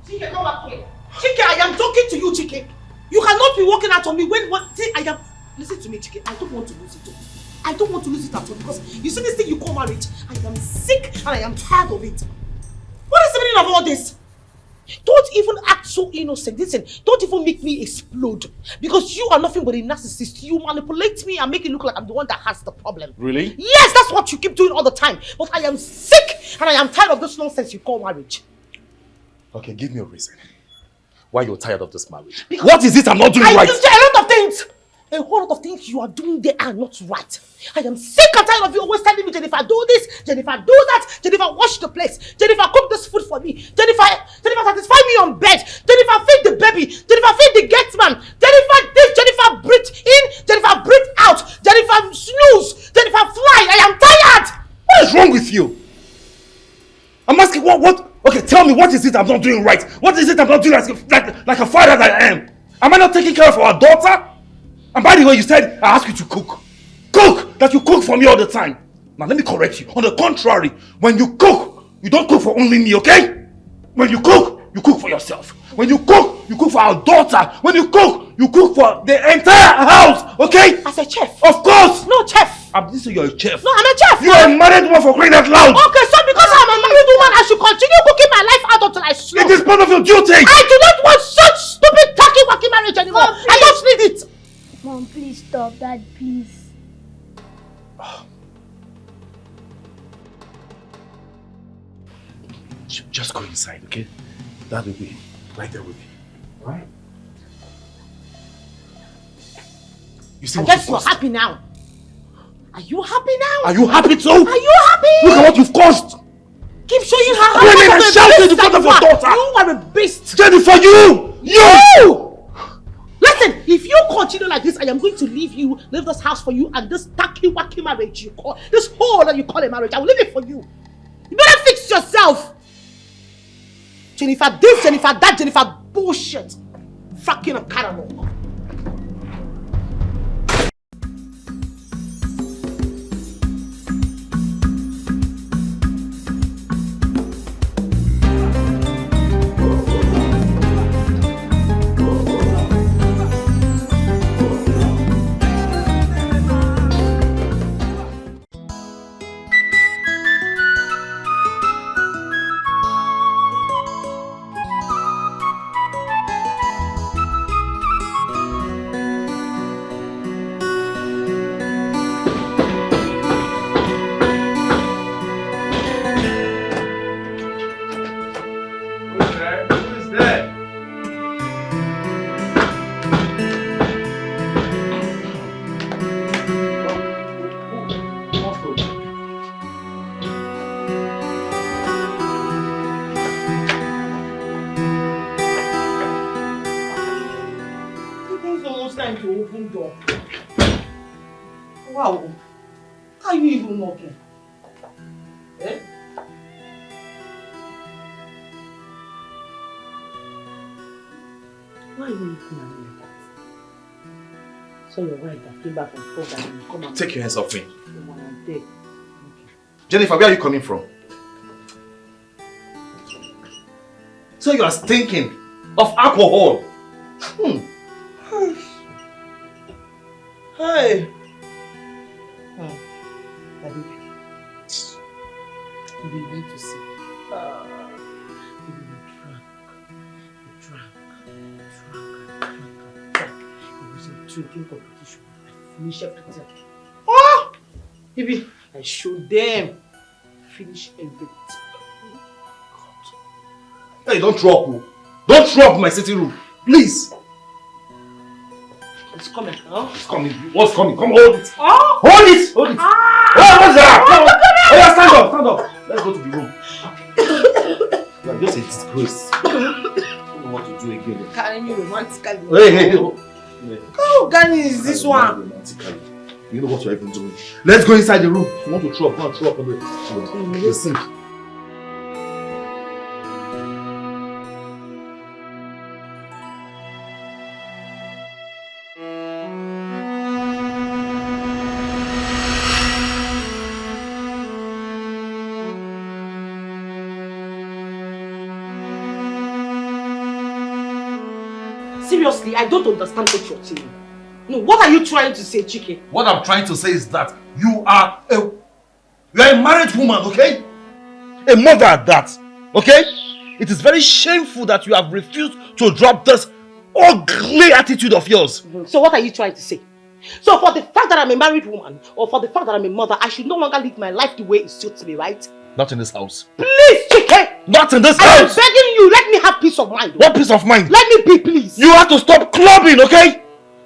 Chike, come back here. Chike, I am talking to you, Chike. You cannot be walking out on me when what? See, I am. Listen to me, Chike. I don't want to lose it. I don't want to lose it at all because you see this thing you call marriage. I am sick and I am tired of it. What is the meaning of all this? Don't even act so innocent. Listen, don't even make me explode. Because you are nothing but a narcissist. You manipulate me and make it look like I'm the one that has the problem. Really? Yes, that's what you keep doing all the time. But I am sick and I am tired of this nonsense you call marriage. Okay, give me a reason why you're tired of this marriage. Because what is it I'm not doing right? I do a lot of things. A whole lot of things you are doing there are not right. I am sick and tired of you always telling me, Jennifer, do this, Jennifer, do that, Jennifer, wash the place, Jennifer, cook this food for me, Jennifer, satisfy me on bed, Jennifer, feed the baby, Jennifer, feed the gate man, Jennifer, this, Jennifer, breathe in, Jennifer, breathe out, Jennifer, snooze, Jennifer, fly. I am tired. What is wrong with you? I'm asking what? Okay, tell me, what is it I'm not doing right? What is it I'm not doing like a father that I am? Am I not taking care of our daughter? And by the way, you said I asked you to cook. Cook! That you cook for me all the time. Now let me correct you. On the contrary, when you cook, you don't cook for only me, okay? When you cook for yourself. When you cook for our daughter. When you cook for the entire house, okay? As a chef? Of course! No, chef. I'm just saying you're a chef. No, I'm a chef. You're a married woman for crying out loud. Okay, so because I'm a married woman, I should continue cooking my life out until I slow. It is part of your duty. I do not want such stupid tacky-wacky marriage anymore. Mom, I don't need it. Mom, please stop. Dad, please. Just go inside, okay? That will be right there with you. Alright? You see, I guess you're happy now. Are you happy now? Are you happy too? Are you happy? Look at what you've caused! Keep showing her how Screaming and shouting in front of your daughter! You are a beast! Jennifer, you! Listen, if you continue like this, I am going to leave this house for you, and this tacky-wacky marriage you call, this hole that you call a marriage, I will leave it for you. You better fix yourself! Jennifer this, Jennifer that, Jennifer bullshit. Fucking a catalog. Wow, how are you even knocking? Eh? Why are you looking at me like that? So you're right that came back from Fog and you come and take your hands off me. Okay. Jennifer, where are you coming from? So you are stinking of alcohol. Hey. Daddy, you need to see. You drank. It was a drinking competition. I finished everything. Oh! Baby, I showed them. Finish everything. Hey, don't throw up. Don't throw up my sitting room. Please. It's coming, huh? It's coming. What's coming? Come hold it. Oh! Hold it! Hold it! What's that? Oh, yeah, stand up. Let's go to the room. You are just a disgrace. I don't know what to do again. Carry me romantically. Hey. How Gani is this one? Romantically. You know what you're even doing. Let's go inside the room. If you want to throw up, go and throw up on the sink. Seriously, I don't understand what you're saying. No, what are you trying to say, Chike? What I'm trying to say is that you are a married woman, okay? A mother at that, okay? It is very shameful that you have refused to drop this ugly attitude of yours. So what are you trying to say? So for the fact that I'm a married woman, or for the fact that I'm a mother, I should no longer live my life the way it suits me, right? Not in this house. Please, Chike! Not in this I am house! begging you, let me have peace of mind. What peace of mind? Let me be, please. You have to stop clubbing, okay?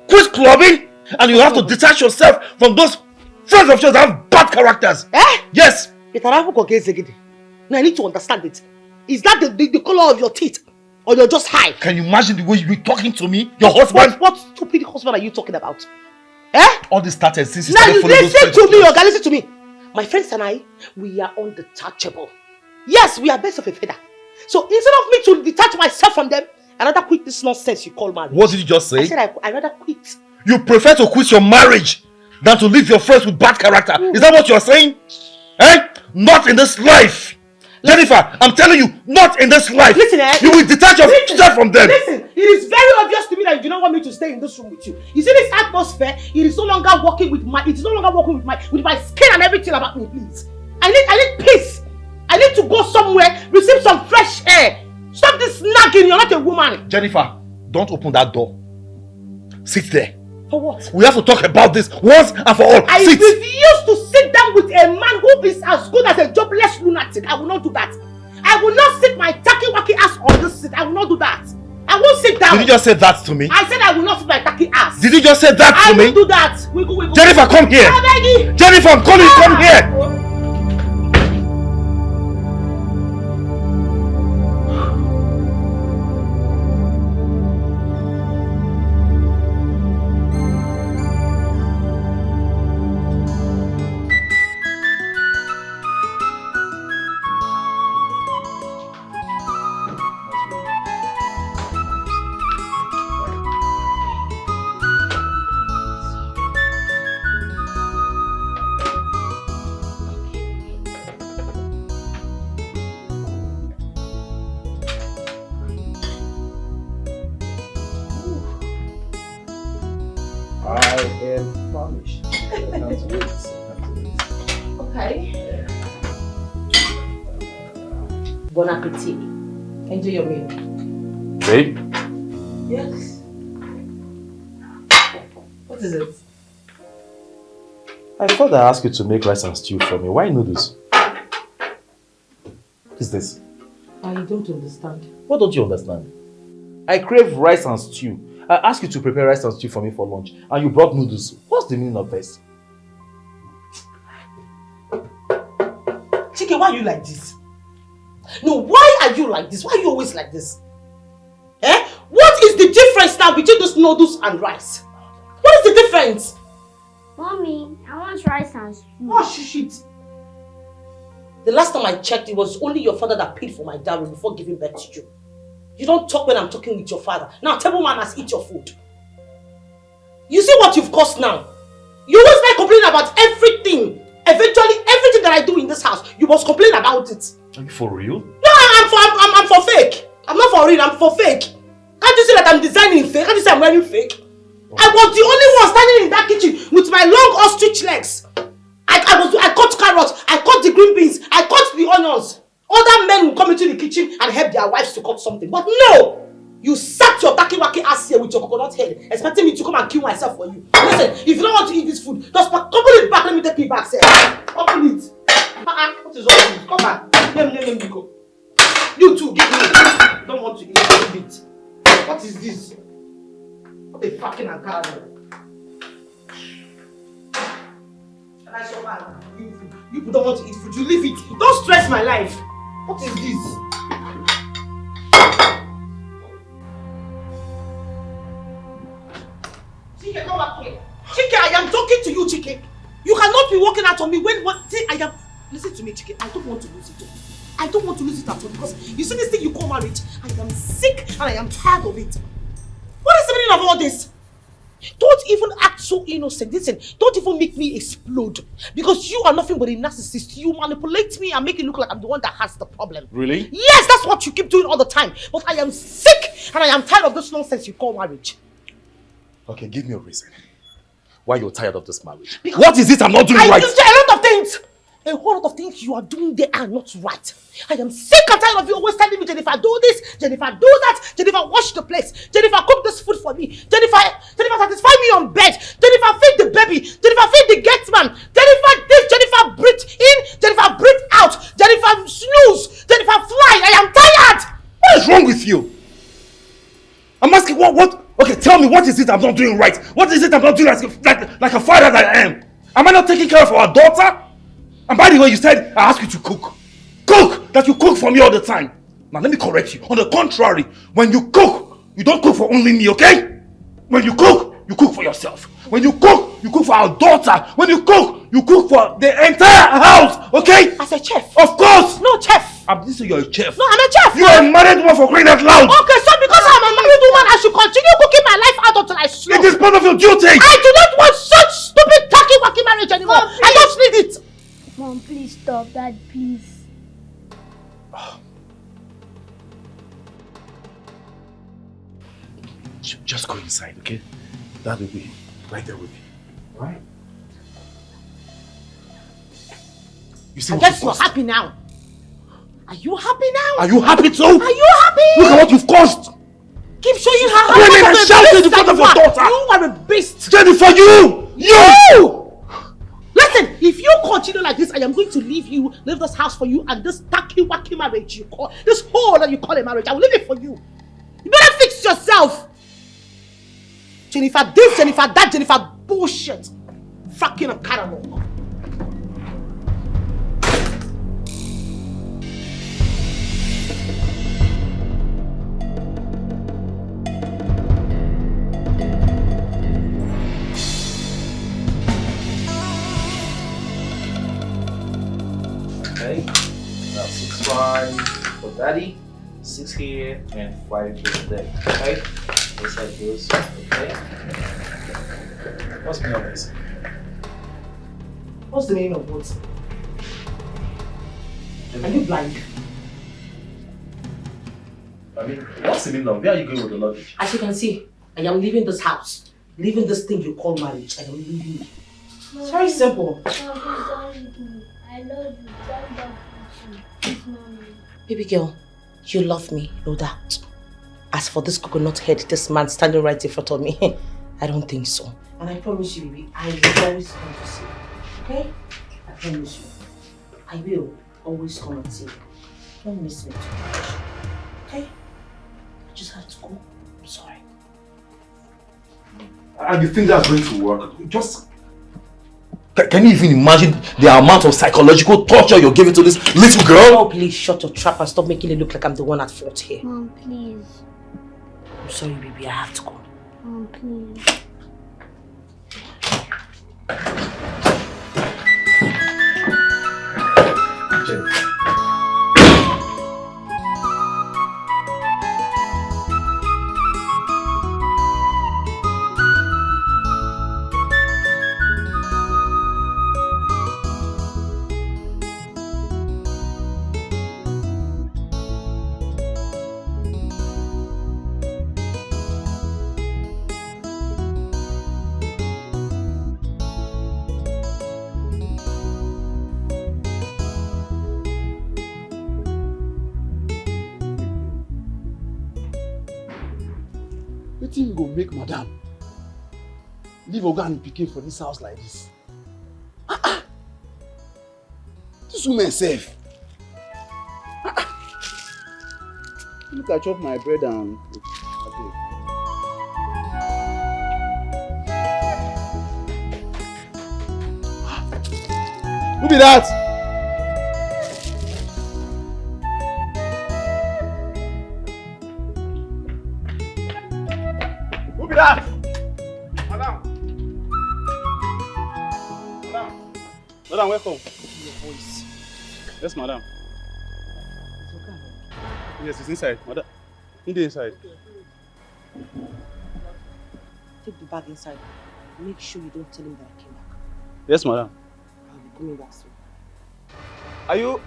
Quit clubbing, and you have to detach yourself from those friends of yours that have bad characters. Eh? Yes. Now I need to understand it. Is that the color of your teeth? Or you're just high? Can you imagine the way you be talking to me? Your husband? What stupid husband are you talking about? Eh? All this started since you now started you following those listen friends to me, of Oga, listen to me. My friends and I, we are undetachable. Yes, we are birds of a feather. So instead of me to detach myself from them, I rather quit this nonsense you call marriage. What did you just say? I said I rather quit. You prefer to quit your marriage than to leave your friends with bad character. Is that what you're saying? Eh? Not in this life. Jennifer, I'm telling you, not in this life. Listen, you will detach yourself from them. Listen, it is very obvious to me that you do not want me to stay in this room with you. You see this atmosphere, it is no longer working with my skin and everything about me, please. I need peace. I need to go somewhere, receive some fresh air. Stop this nagging, you're not a woman. Jennifer, don't open that door. Sit there. For what? We have to talk about this once and for all. I refuse to sit down with a man who is as good as a jobless lunatic. I will not do that. I will not sit my tacky-wacky ass on this seat. I will not do that. I won't sit down. Did you just say that to me? I said I will not sit my tacky ass. Did you just say that to me? I will do that. We go. Jennifer, come here. Jennifer, I'm calling you. Come here. Bon appetit. Enjoy your meal. Babe? Yes. What is it? I thought I asked you to make rice and stew for me. Why noodles? What is this? I don't understand. What don't you understand? I crave rice and stew. I asked you to prepare rice and stew for me for lunch, and you brought noodles. What's the meaning of this? Chike, why are you like this? No, why are you like this? Why are you always like this? Eh? What is the difference now between those noodles and rice? What is the difference? Mommy, I want rice and stew. Oh, shit. The last time I checked, it was only your father that paid for my dowry before giving birth to you. You don't talk when I'm talking with your father. Now, table manners, eat your food. You see what you've caused now? You always like complaining about everything. Eventually, everything that I do in this house, you must complain about it. Are you for real? No, I'm for fake. I'm not for real, I'm for fake. Can't you see that I'm designing fake? Can't you see I'm wearing fake? Oh. I was the only one standing in that kitchen with my long ostrich legs. I cut carrots, I cut the green beans, I cut the onions. Other men will come into the kitchen and help their wives to cut something. But no! You sat your tacky-wacky ass here with your coconut head, expecting me to come and kill myself for you. Listen, if you don't want to eat this food, just couple it back. Let me take it back, sir. Couple it. What is all this? Come back. Name, go. You too, give me. Don't want to eat it. What is this? What a fucking ankara. And I saw that. You don't want to eat food. You leave it. Don't stress my life. What is this? Chike, come back here. Chike, I am talking to you, Chike. You cannot be walking out on me when see, I am. Listen to me, Chike. I don't want to lose it. I don't want to lose it at all because you see this thing you call marriage. I am sick and I am tired of it. What is the meaning of all this? Don't even act so innocent. Listen, don't even make me explode. Because you are nothing but a narcissist. You manipulate me and make it look like I'm the one that has the problem. Really? Yes, that's what you keep doing all the time. But I am sick And I am tired of this nonsense you call marriage. Okay, give me a reason why you're tired of this marriage. Because what is it I'm not doing right? I do a lot of things. A whole lot of things you are doing there are not right. I am sick and tired of you always telling me, Jennifer, do this, Jennifer, do that, Jennifer, wash the place, Jennifer, cook this food for me, Jennifer, satisfy me on bed, Jennifer, feed the baby, Jennifer, feed the gateman, Jennifer, this, Jennifer, breathe in, Jennifer, breathe out, Jennifer, snooze, Jennifer, fly. I am tired. What is wrong with you? I'm asking, what? Okay, tell me, what is it I'm not doing right? What is it I'm not doing like a father that I am? Am I not taking care of our daughter? And by the way, you said I asked you to cook. Cook! That you cook for me all the time. Now let me correct you. On the contrary, when you cook, you don't cook for only me, okay? When you cook for yourself. When you cook for our daughter. When you cook for the entire house, okay? As a chef? Of course! No, chef. I'm just saying you're a chef. No, I'm a chef. You're a married woman for crying out loud. Okay, so because I'm a married woman, I should continue cooking my life out until I slow. It is part of your duty. I do not want such stupid tacky-wacky marriage anymore. Mom, I don't need it. Mom, please stop. Dad, please. Just go inside, okay? That will be right there with you. Alright? You see, I guess you're happy now. Are you happy now? Are you happy too? Are you happy? Look at what you've caused! Keep showing her how screaming and shouting in front of your daughter! You are a beast! Jennifer, you! Listen, if you continue like this, I am going to leave this house for you, and this tacky-wacky marriage you call, this hole that you call a marriage, I will leave it for you. You better fix yourself! Jennifer this, Jennifer that, Jennifer bullshit. Fucking a catalog. Okay, now 6 5 for daddy, 6 here, and 5 over there. Okay, just like this. Okay. What's the meaning of this? What's the meaning of what? Are you blind? I mean, what's the meaning of where are you going with the luggage? As you can see, I am leaving this house. Leaving this thing you call marriage. I am leaving it. It's very simple. I love you. Please, Mommy. Baby girl, you love me, no doubt. As for this coconut head, this man standing right in front of me, I don't think so. And I promise you, baby, I will always come to see you. Okay? I promise you. I will always come and see you. Don't miss me too much. Okay? I just have to go. I'm sorry. And you think that's going to work? Just... Can you even imagine the amount of psychological torture you're giving to this little girl? Oh, please shut your trap and stop making it look like I'm the one at fault here. Mom, please. I'm sorry, baby. I have to go. Mom, please. Jennifer. Wetin go make madam leave oga and pikin for this house like this? This woman sef. Look, I chop my bread and okay. Who be that? Who be that? Madam. Madam. Madam, welcome. Your voice. Yes, madam. It's okay. Yes, it's inside. Madam. In the inside. Take the bag inside. Make sure you don't tell him that I came back. Yes, madam. I'll be coming back soon. Are you?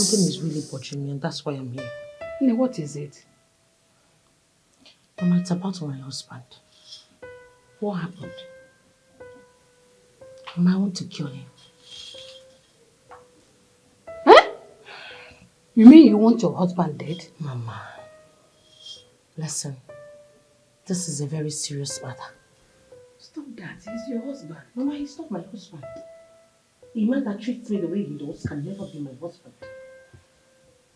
Something is really bothering me and that's why I'm here. Nne, what is it? Mama, it's about my husband. What happened? Mama, I want to kill him. Huh? You mean you want your husband dead? Mama, listen. This is a very serious matter. Stop that. He's your husband. Mama, he's not my husband. A man that treats me the way he does can never be my husband.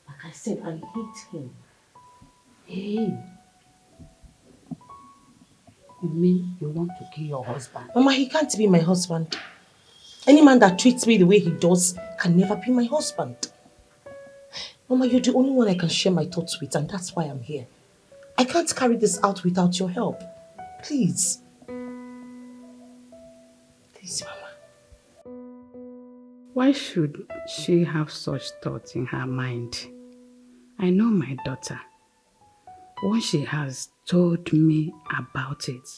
Like I said, I hate him. Hey. You mean you want to kill your husband? Mama, he can't be my husband. Any man that treats me the way he does can never be my husband. Mama, you're the only one I can share my thoughts with, and that's why I'm here. I can't carry this out without your help. Please. Please, Mama. Why should she have such thoughts in her mind? I know my daughter. Once she has told me about it,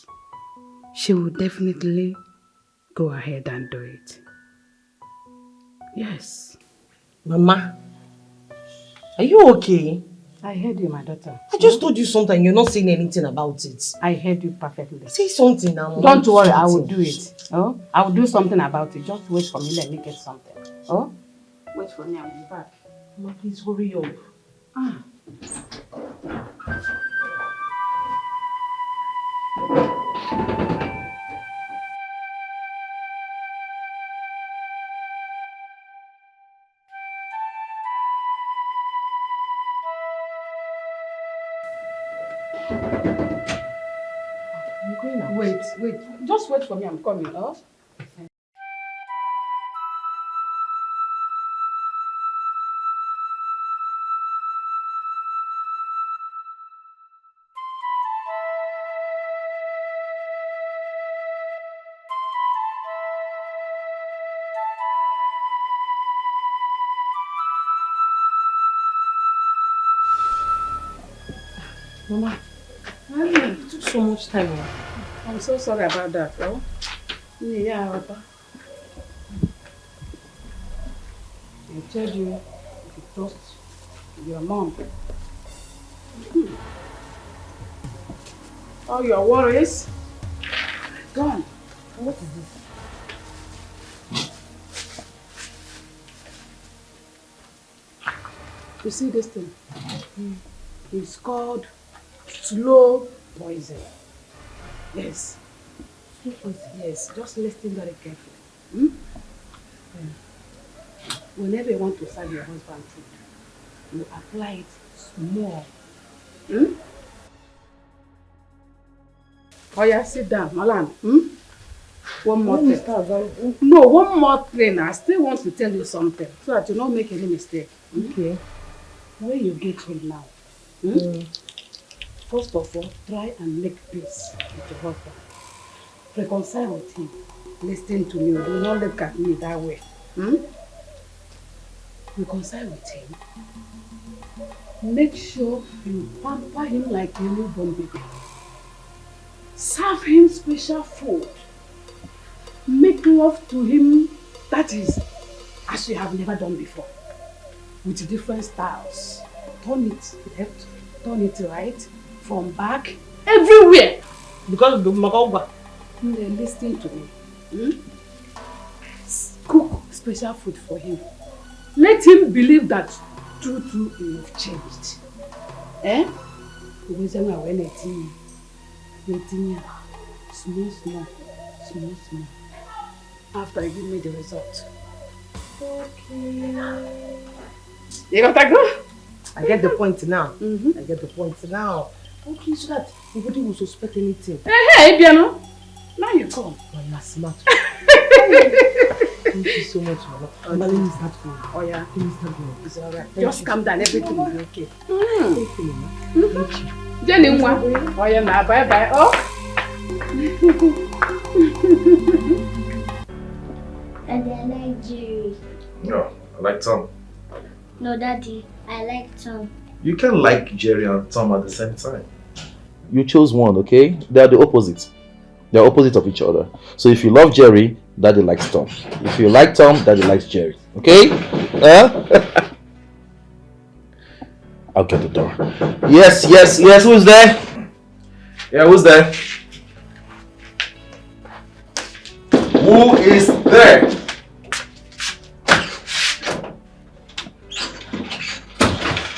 she will definitely go ahead and do it. Yes. Mama, are you okay? I heard you, my daughter. I just told you something and you're not saying anything about it. I heard you perfectly. Say something now, Mama. Don't worry, I will do it. Oh, I will do something about it. Just wait for me, let me get something. Oh? Wait for me, I'll be back. Mama, please hurry up. Ah. I'm going out. Wait. Just wait for me, I'm coming. Oh? Mama, it took so much time. I'm so sorry about that. Oh? Yeah, Papa. I told you to trust your mom. All your worries gone. What is this? You see this thing? It's called slow poison. Yes. Slow poison? Yes, just listen very carefully. Whenever you want to serve your husband food, you apply it small. Oh yeah, sit down, Malan. One more thing. No, one more thing. I still want to tell you something so that you don't make any mistake. Okay. When you get him now, first of all, try and make peace with your husband. Reconcile with him. Listen to me. Do not look at me that way. Reconcile with him. Make sure you pamper him like a newborn baby. Serve him special food. Make love to him, that is, as you have never done before. With different styles. Turn it left, turn it right, from back, everywhere. Because of the Magawa. Then listen to me. Cook special food for him. Let him believe that true you've changed. Small. After you give me the result. Okay. You got to go? I get the point now. I get the point now. Okay, so that nobody will suspect anything. Hey, piano. Now you come. Oh, you're smart. Thank you so much, Mama. Mama, let me start going. Oh, yeah. Let me start going. It's alright. Just calm down. Everything will be okay. Thank you, Mama. Thank you. Jenny, oh, yeah, now. Bye-bye. Oh. Daddy, I like Jerry. No, I like Tom. No, Daddy, I like Tom. You can like Jerry and Tom at the same time. You chose one, okay? They are the opposite. They are opposite of each other. So if you love Jerry, Daddy likes Tom. If you like Tom, Daddy likes Jerry. Okay? I'll get the door. Yes, who's there? Yeah, who's there? Who is there?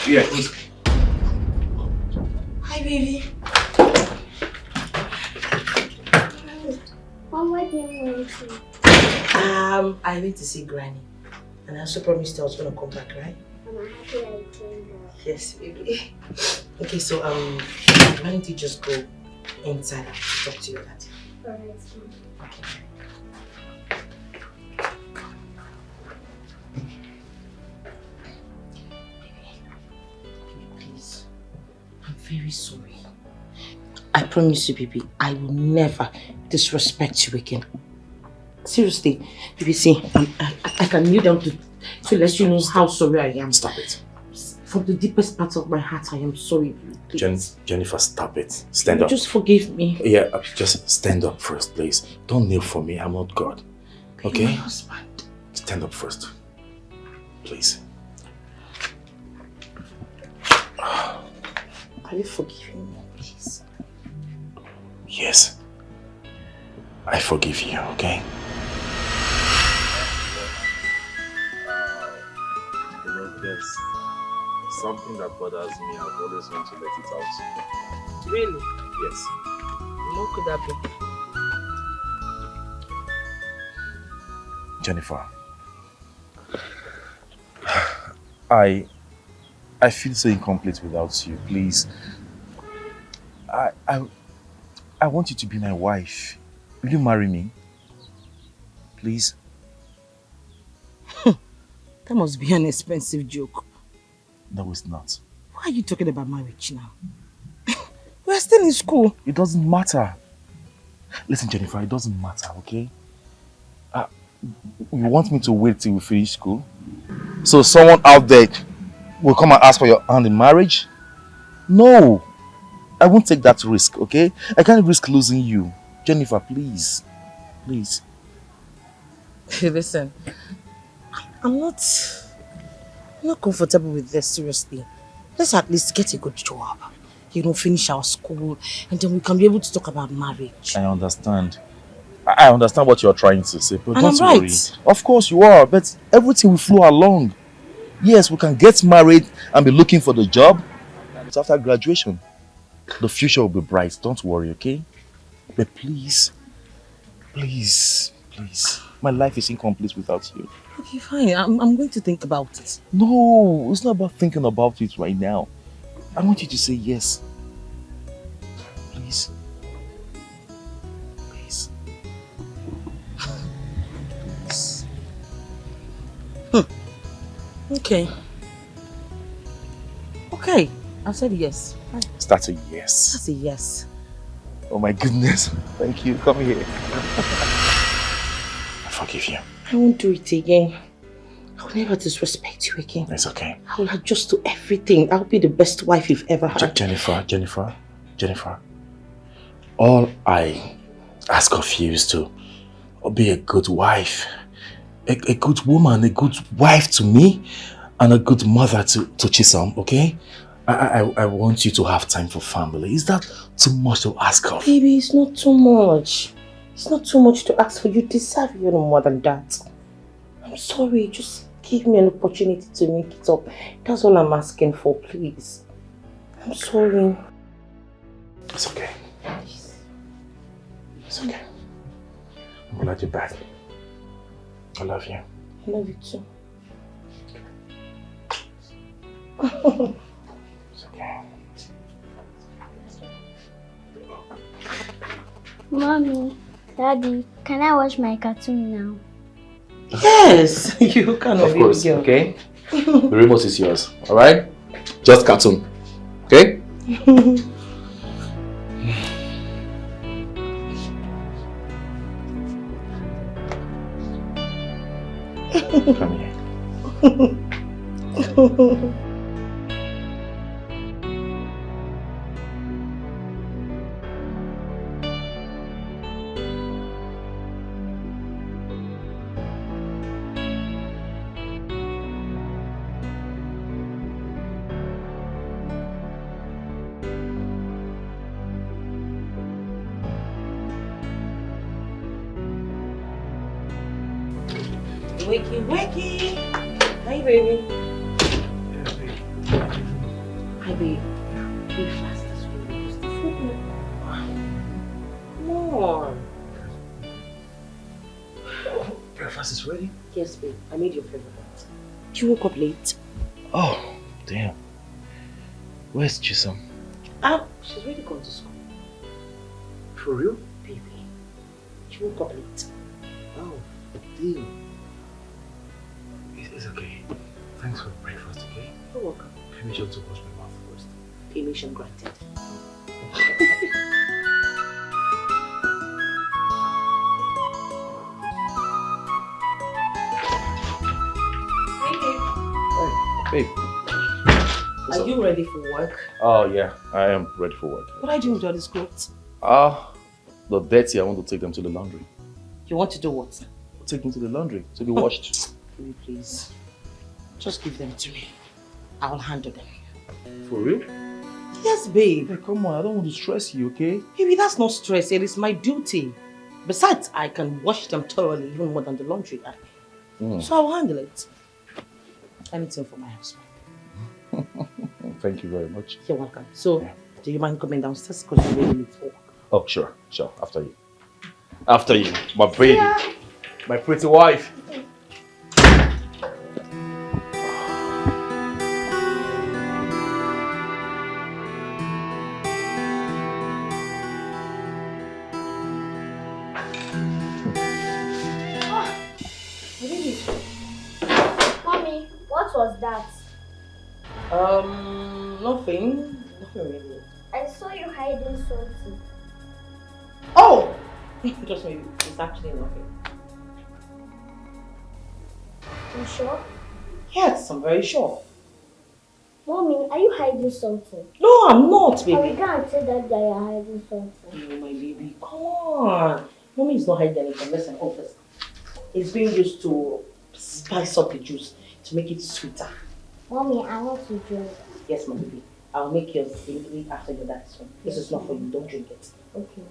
Yeah, who's... Hi, baby. Mom, what do you want to? I went to see Granny. And I also promised I was going to come back, right? I'm happy I came back. Yes, baby. Okay, so, why don't you just go inside and talk to your daddy? Alright, Mom. Okay. Please, I'm very sorry. I promise you, baby, I will never disrespect you again. Seriously, baby, see, I can kneel down to let you know how sorry I am. Stop it. From the deepest part of my heart, I am sorry. Jennifer, stop it. Stand up. Just forgive me. Yeah, just stand up first, please. Don't kneel for me. I'm not God. Okay? My husband. Stand up first. Please. Are you forgiving me, please? Yes. I forgive you, okay? There's something that bothers me. I've always want to let it out. Really? Yes. What could that be? Jennifer, I feel so incomplete without you. Please, I want you to be my wife. Will you marry me? Please? That must be an expensive joke. No, it's not. Why are you talking about marriage now? We're still in school. It doesn't matter. Listen, Jennifer, it doesn't matter, okay? You want me to wait till we finish school? So someone out there will come and ask for your hand in marriage? No. I won't take that risk, okay? I can't risk losing you. Jennifer, please. Please. Listen, I'm not comfortable with this, seriously. Let's at least get a good job. You know, finish our school, and then we can be able to talk about marriage. I understand. I understand what you're trying to say, but And don't I'm worry. right. Of course you are, but everything will flow along. Yes, we can get married and be looking for the job. It's after graduation. The future will be bright. Don't worry, okay? But please, please, please. My life is incomplete without you. Okay, fine. I'm going to think about it. No, it's not about thinking about it right now. I want you to say yes. Please. Please. Please. Okay. Okay, I said yes. Fine. That's a yes. That's a yes. Oh my goodness. Thank you. Come here. I forgive you. I won't do it again. I'll never disrespect you again. It's okay. I'll adjust to everything. I'll be the best wife you've ever had. Jennifer. All I ask of you is to be a good wife. A good woman, a good wife to me, and a good mother to Chisom, okay? I want you to have time for family. Is that too much to ask of? Baby, it's not too much. It's not too much to ask for. You deserve even more than that. I'm sorry, just give me an opportunity to make it up. That's all I'm asking for, please. I'm sorry. It's okay. It's okay. I'm glad you're back. I love you. I love you too. It's okay. Mommy, Daddy, can I watch my cartoon now? Yes, you can. Of course, okay? The remote is yours, alright? Just cartoon, okay? Come here. Wakey, wakey. Hi, baby. Hi, baby. Breakfast is ready. What's the food? Come on. Breakfast is ready? Yes, babe. I made your favorite. You woke up late. Oh, damn. Where's Chisholm? She's already gone to school. For real? Baby. She woke up late. Oh, damn. It's okay. Thanks for breakfast, okay? You're welcome. Permission to wash my mouth first. Permission granted. Babe. Are you ready for work? Oh yeah, I am ready for work. What are you doing with all these clothes? The dirty, I want to take them to the laundry. You want to do what? Take them to the laundry to be washed. Baby, please. Just give them to me. I'll handle them. For real? Yes, babe. Hey, come on, I don't want to stress you, okay? Baby, that's not stress. It is my duty. Besides, I can wash them thoroughly, even more than the laundry. So I'll handle it. Anything for my husband. Thank you very much. You're welcome. So, do you mind coming downstairs because you're really late for work? Oh, sure. After you. After you, my baby. Yeah. My pretty wife. Mommy, what was that? Nothing. Nothing really. I saw you hiding something. Oh! Just maybe. It's actually nothing. You sure? Yes, I'm very sure. Mommy, are you hiding something? No, I'm not, baby. I will go and tell that guy you're hiding something. No, my baby, come on. Mommy is not hiding anything. Listen, confess. It's being used to spice up the juice to make it sweeter. Mommy, I want to drink. Yes, my baby. I'll make yours immediately after your dad's one. This is not for you. Don't drink it. Okay.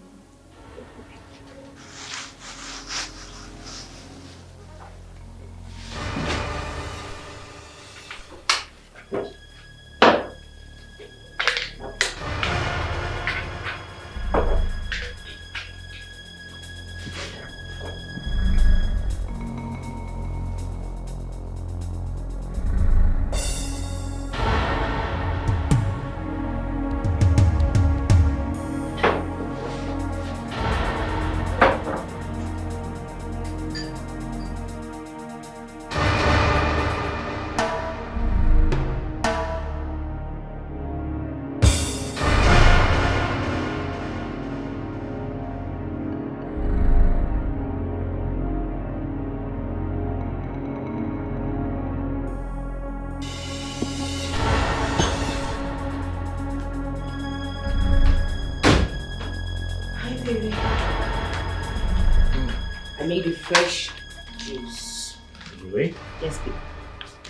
I made a fresh juice. Really? Yes, babe.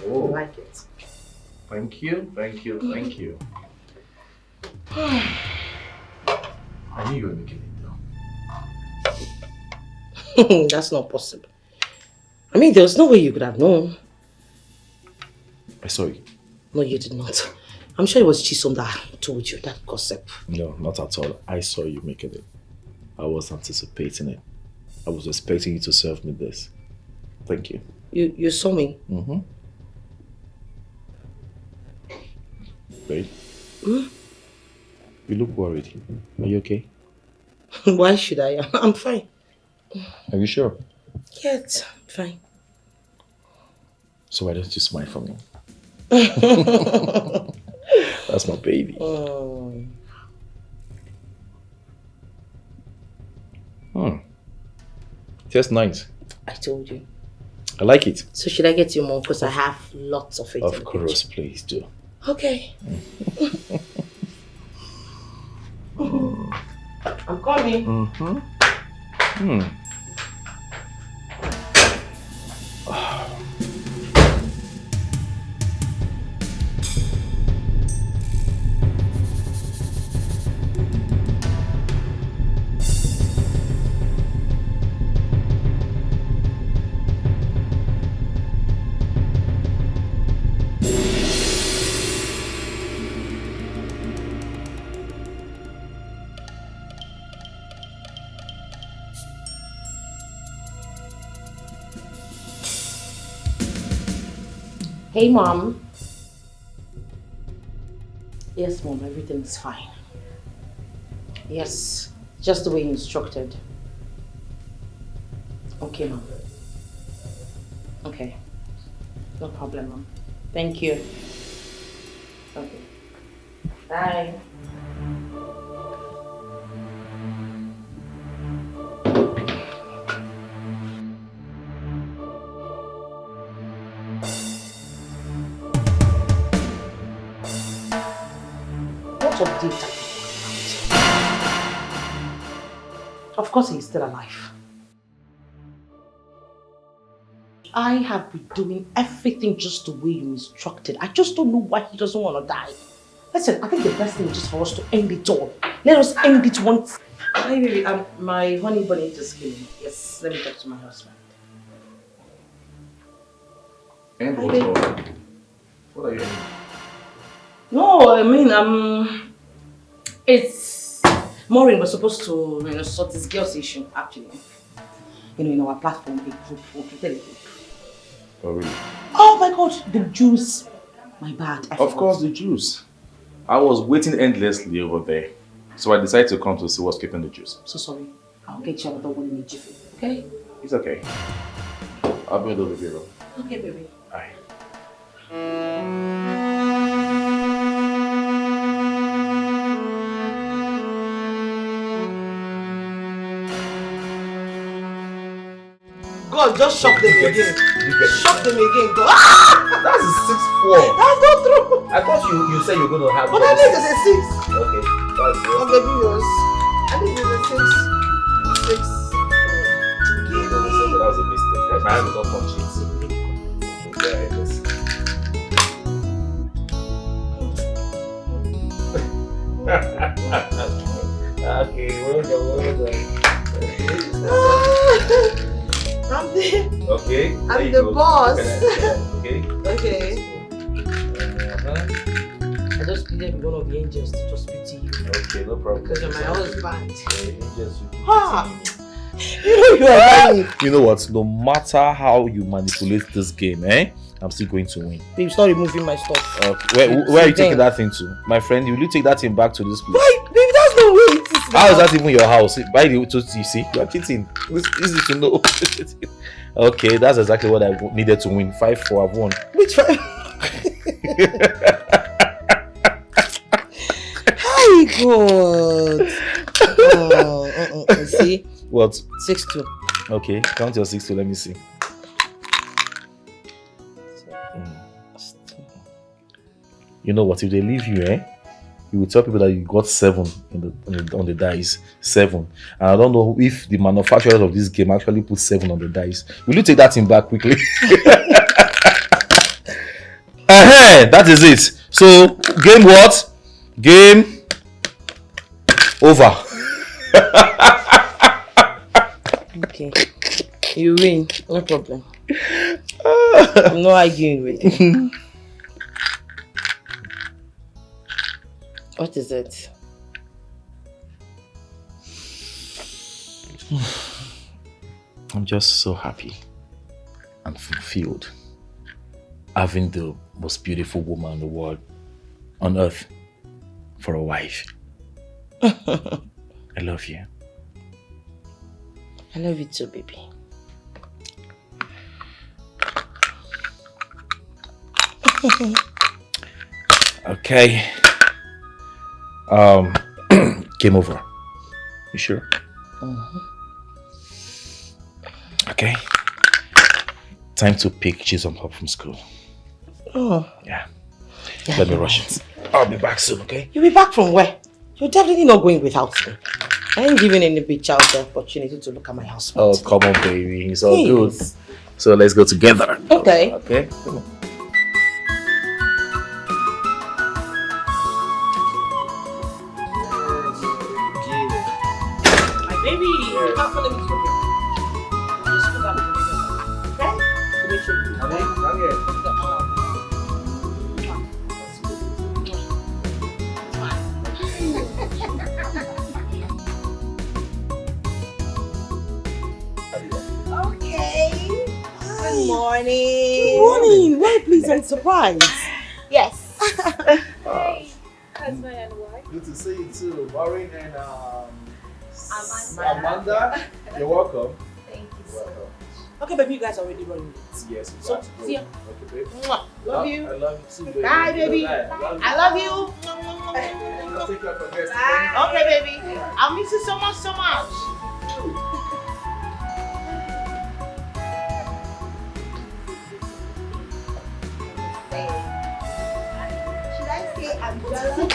Oh. I like it. Thank you. I knew you were making it though. That's not possible. I mean, there was no way you could have known. I saw you. No, you did not. I'm sure it was Chisom that told you that gossip. No, not at all. I saw you making it. I was anticipating it. I was expecting you to serve me this. Thank you. You saw me? Mm-hmm. Babe? Hmm? You look worried. Are you okay? Why should I? I'm fine. Are you sure? Yes, I'm fine. So why don't you smile for me? That's my baby. Tastes nice. I told you. I like it. So should I get you more? Because I have lots of it. Of course, please do. Okay. I'm coming. Mm-hmm. Hey, Mom. Yes, Mom, everything is fine. Yes, just the way you instructed. Okay, Mom. Okay. No problem, Mom. Thank you. Okay. Bye. What update are you talking about? Of course he's still alive. I have been doing everything just the way you instructed. I just don't know why he doesn't want to die. Listen, I think the best thing is just for us to end it all. Let us end it once. Hi, baby. My honey bunny just came in. Yes, let me talk to my husband. And Hi, baby. what are you doing? No, I mean, it's Maureen was supposed to, sort this girl's issue, actually. In our platform, a group, we created a group. Oh, really? Oh my God, the juice. My bad. Of course, the juice. I was waiting endlessly over there. So I decided to come to see what's keeping the juice. So sorry. I'll get you another one in a jiffy, okay? It's okay. I'll be over here. Okay, baby. Bye. God, just shock them again. Shock them again, God. That's a 6-4. That's not true. I thought you said you were going to have. But I think it's a 6. Okay, that's Oh, good. baby, yours. I think it's a 6. 6. That was a mistake. My hand will not touch it. Yeah, it is. Okay, well done. I'm the Okay. I'm the boss. Okay. Okay. I just needed one of the angels to just speak to you. Okay, no problem. Because you're my husband. Ah. You know what? No matter how you manipulate this game, I'm still going to win. Babe, start removing my stuff. Where are you taking that thing to? My friend, will you take that thing back to this place? Why? Baby, that's no way it is. How is that even your house? By the way, you see, you are cheating. It's easy to know. Okay, that's exactly what I needed to win. 5-4, I've won. Which 5? Hi, God. See? What? 6-2. Okay, count your 6 to let me see. You know what? If they leave you, you will tell people that you got 7 on the dice. 7. And I don't know if the manufacturers of this game actually put 7 on the dice. Will you take that thing back quickly? That is it. So, game what? Game over. Okay. You win. No problem. I'm not arguing with you. What is it? I'm just so happy and fulfilled having the most beautiful woman in the world on earth for a wife. I love you. I love you too, baby. Okay. Game over. You sure? Okay. Time to pick Jason up from school. Oh. Yeah. Let me rush it. I'll be back soon, okay? You'll be back from where? You're definitely not going without me. I ain't giving any big child the opportunity to look at my house. Oh, come on, baby. It's all good. So let's go together. Okay. Okay? Come on. My baby, you can't follow me to your room. Just put that in the room. Okay? To make sure you do that. Okay. Good morning. morning. Very pleasant surprise. Yes. Hey, husband and wife. Good to see you too, Maureen and Amanda. Amanda. You're welcome. Thank you You're so welcome. Okay, baby, you guys are already running late. Yes, we So, got to go. see ya. Okay, babe. Mwah. Love you. I love you too, baby. Bye, baby. I love you. I love you. I'll take care of your guests. Okay, baby. I'll miss you so much, so much. Should I say I'm jealous?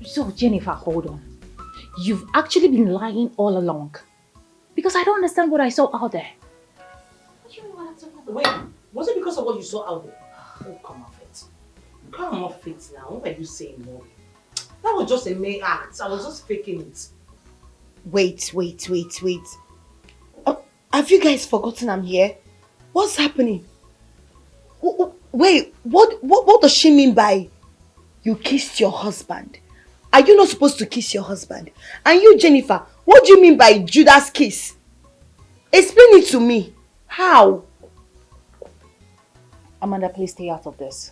So, Jennifer, hold on. You've actually been lying all along. Because I don't understand what I saw out there. What do you mean what I'm talking about? Wait, was it because of what you saw out there? Oh, come off it. Come off it now. What were you saying, Mom? That was just a mere act. I was just faking it. Wait. Have you guys forgotten I'm here? What's happening? Wait, what does she mean by you kissed your husband? Are you not supposed to kiss your husband? And you, Jennifer, what do you mean by Judas kiss? Explain it to me. How? Amanda, please stay out of this.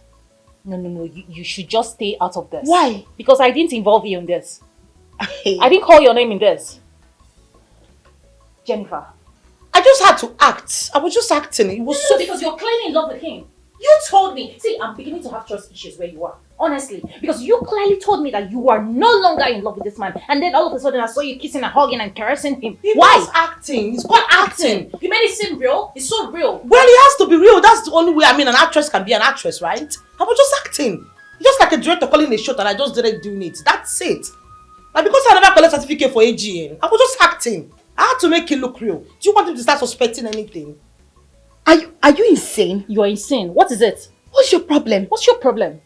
No. You should just stay out of this. Why? Because I didn't involve you in this. Hey. I didn't call your name in this. Jennifer. I just had to act. I was just acting. It was so... Because you're clearly in love with him. You told me. See, I'm beginning to have trust issues where you are. Honestly. Because you clearly told me that you are no longer in love with this man. And then all of a sudden I saw you kissing and hugging and caressing him. He Why? was acting. He's called acting. You made it seem real. It's so real. Well, it has to be real. That's the only way. I mean, an actress can be an actress, right? I was just acting. Just like a director calling a shot and I just didn't do it. That's it. And because I never collect certificate for AGN, I was just acting. I had to make it look real. Do you want him to start suspecting anything? Are you insane? You are insane. What is it? What's your problem? What's your problem?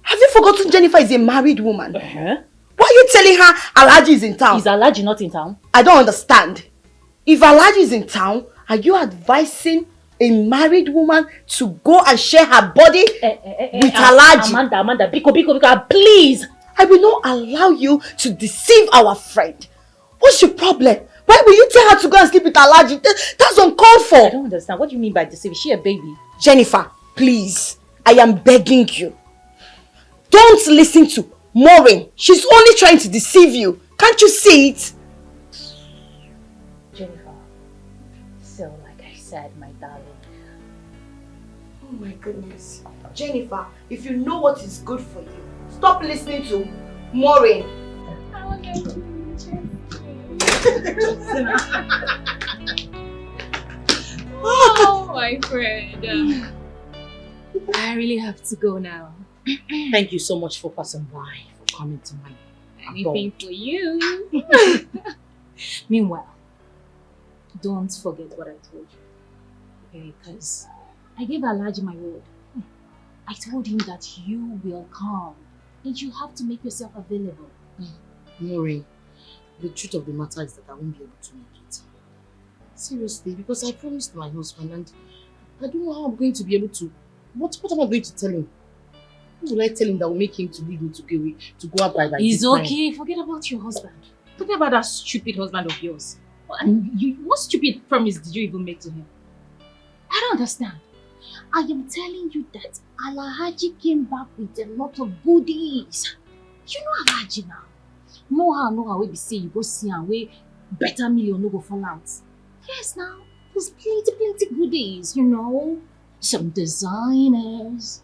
Have you forgotten Jennifer is a married woman? Uh-huh. Why are you telling her Alhaji is in town? Is Alhaji not in town? I don't understand. If Alhaji is in town, are you advising a married woman to go and share her body with Alhaji? Amanda, Biko, please. I will not allow you to deceive our friend. What's your problem? Why will you tell her to go and sleep with Alhaji? That's uncalled for. I don't understand. What do you mean by deceive? Is she a baby? Jennifer, please. I am begging you. Don't listen to Maureen. She's only trying to deceive you. Can't you see it? Jennifer. So, like I said, my darling. Oh my goodness. Jennifer, if you know what is good for you, stop listening to Maureen. I want to be Oh, my friend. I really have to go now. Thank you so much for passing by, for coming to my Anything for you. Meanwhile, don't forget what I told you. Because I gave Alhaji my word. I told him that you will come. And you have to make yourself available. Maureen, the truth of the matter is that I won't be able to make it. Seriously, because I promised my husband and I don't know how I'm going to be able to... What am I going to tell him? What will I tell him that will make him to leave me to go out by It's this time? okay. Forget about your husband. Forget about that stupid husband of yours. And what stupid promise did you even make to him? I don't understand. I am telling you that Alhaji came back with a lot of goodies. You know Alhaji now. No how we be say you go see and we better million no go fall out. Yes now. There's plenty goodies, you know. Some designers.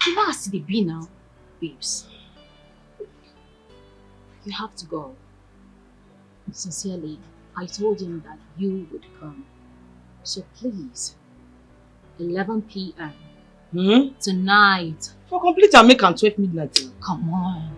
You know how they be now, babes. You have to go. Sincerely, I told him that you would come. So please, 11 p.m. Tonight. For complete and make am 12 midnight. Come on.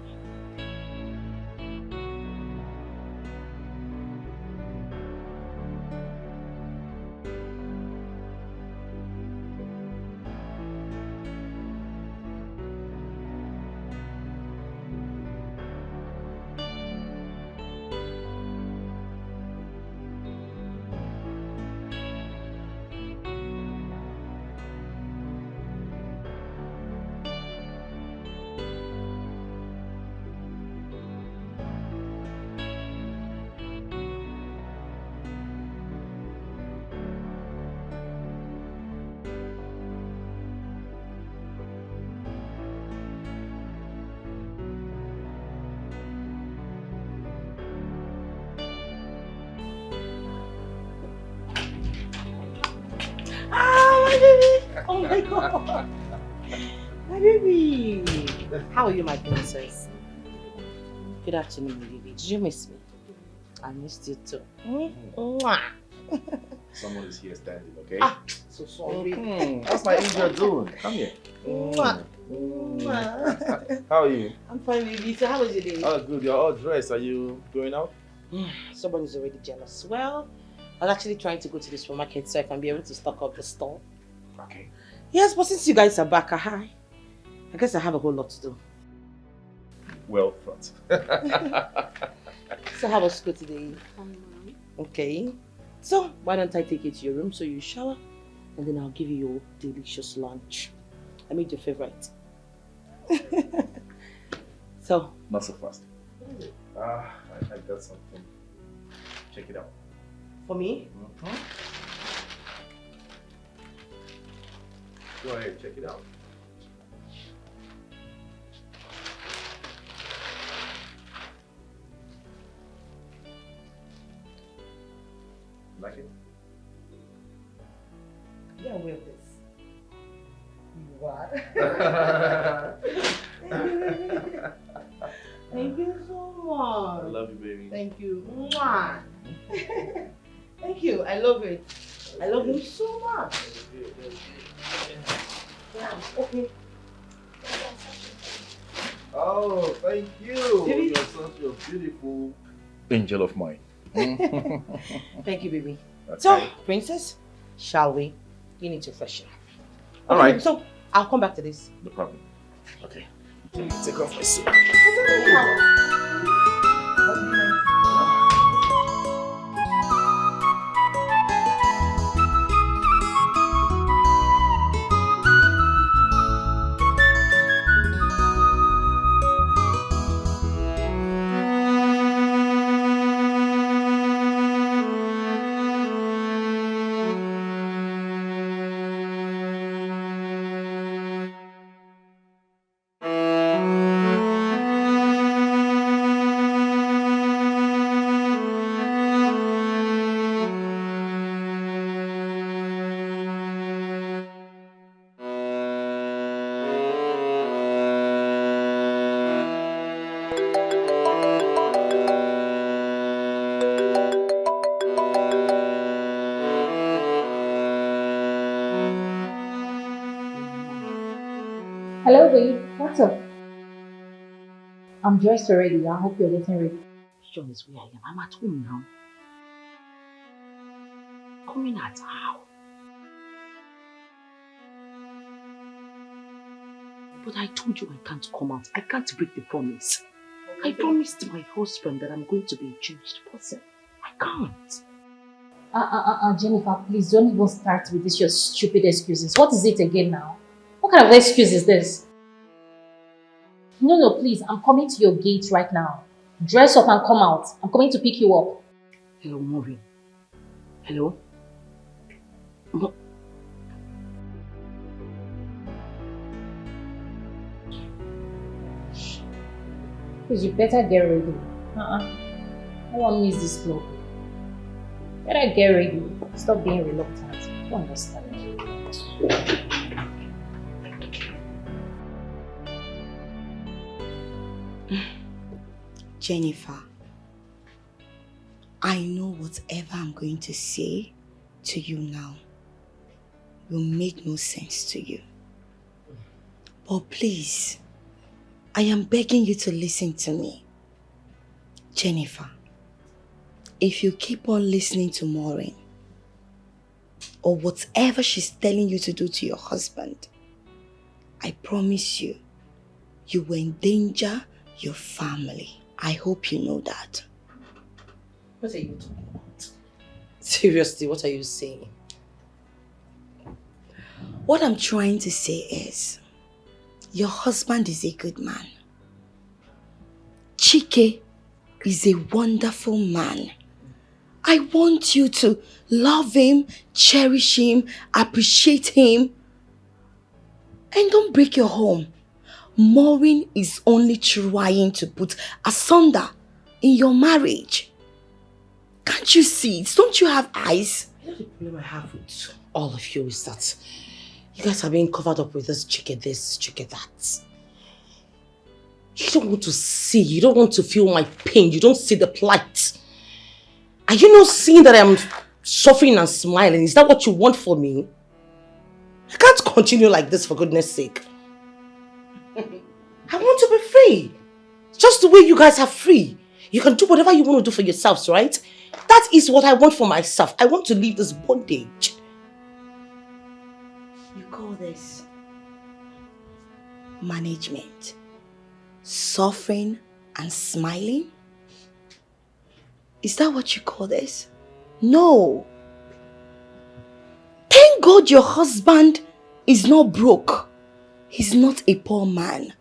Oh my God. My baby. How are you, my princess? Good afternoon, baby. Did you miss me? I missed you too. Mwah. Someone is here standing, okay? Ah, so sorry. How's my angel doing? Come here. Mwah. How are you? I'm fine, baby. So how was your day? Oh, good. You're all dressed. Are you going out? Someone's already jealous. Well, I was actually trying to go to the supermarket so I can be able to stock up the store. Okay. Yes, but since you guys are back, I guess I have a whole lot to do. Well thought. So how was school today? Okay. So why don't I take you to your room so you shower and then I'll give you your delicious lunch. I made your favorite. So. Not so fast. I got something. Check it out. For me? Go ahead, check it out. Like it? Yeah, wear this. What? Thank you so much. I love you, baby. Thank you. Mwah. Thank you. I love it. I love him so much. Yeah, okay. Oh, thank you. Baby. You're such a beautiful angel of mine. Thank you, baby. Okay. So, princess, shall we? You need to freshen up. All right. So, I'll come back to this. No problem. Okay. Take off my suit. Hello, babe. What's up? I'm dressed already. I hope you're getting ready. John is where I am. I'm at home now. Coming at how? But I told you I can't come out. I can't break the promise. I promised my husband that I'm going to be a changed person. I can't. Jennifer, please don't even start with this your stupid excuses. What is it again now? What kind of excuse is this? No, please. I'm coming to your gate right now. Dress up and come out. I'm coming to pick you up. Hello, Maureen. Hello? Please, you better get ready. I won't miss this club. Better get ready. Stop being reluctant. I don't understand. Jennifer, I know whatever I'm going to say to you now will make no sense to you. But please, I am begging you to listen to me. Jennifer, if you keep on listening to Maureen, or whatever she's telling you to do to your husband, I promise you, you will endanger your family. I hope you know that. What are you talking about? Seriously, what are you saying? What I'm trying to say is, your husband is a good man. Chike is a wonderful man. I want you to love him, cherish him, appreciate him, and don't break your home. Maureen is only trying to put asunder in your marriage. Can't you see it? Don't you have eyes? The problem I have with all of you is that You guys are being covered up with this, chicken that. You don't want to see, you don't want to feel my pain, you don't see the plight. Are you not seeing that I'm suffering and smiling? Is that what you want for me? I can't continue like this, for goodness sake. I want to be free. Just the way you guys are free. You can do whatever you want to do for yourselves, right? That is what I want for myself. I want to leave this bondage. You call this management? Suffering and smiling? Is that what you call this? No. Thank God your husband is not broke. He's not a poor man.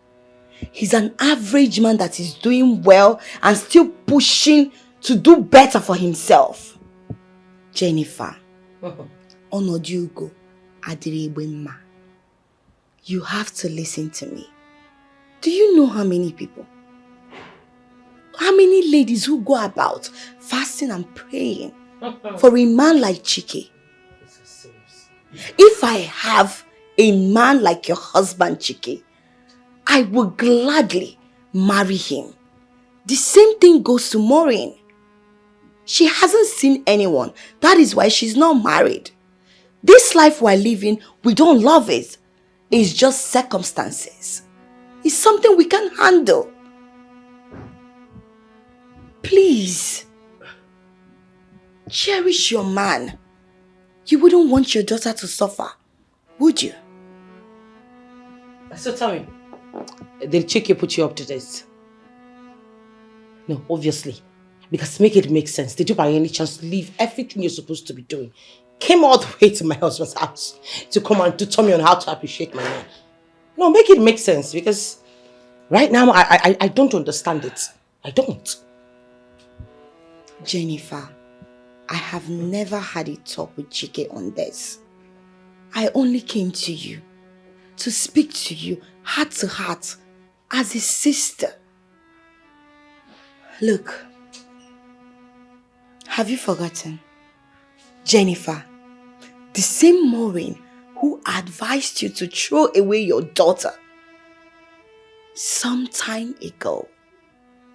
He's an average man that is doing well and still pushing to do better for himself. Jennifer, Onodugo Adiribwema, you have to listen to me. Do you know how many people? How many ladies who go about fasting and praying for a man like Chike? If I have a man like your husband, Chike, I will gladly marry him. The same thing goes to Maureen. She hasn't seen anyone. That is why she's not married. This life we're living, we don't love it. It's just circumstances. It's something we can handle. Please, cherish your man. You wouldn't want your daughter to suffer, would you? So tell me, did Chike put you up to this? No, obviously. Because make it make sense. Did you by any chance leave everything you're supposed to be doing? Came all the way to my husband's house to come and to tell me on how to appreciate my man. No, make it make sense, because right now I don't understand it. I don't. Jennifer, I have never had a talk with Chike on this. I only came to you to speak to you heart to heart as a sister. Look, have you forgotten? Jennifer, the same Maureen who advised you to throw away your daughter some time ago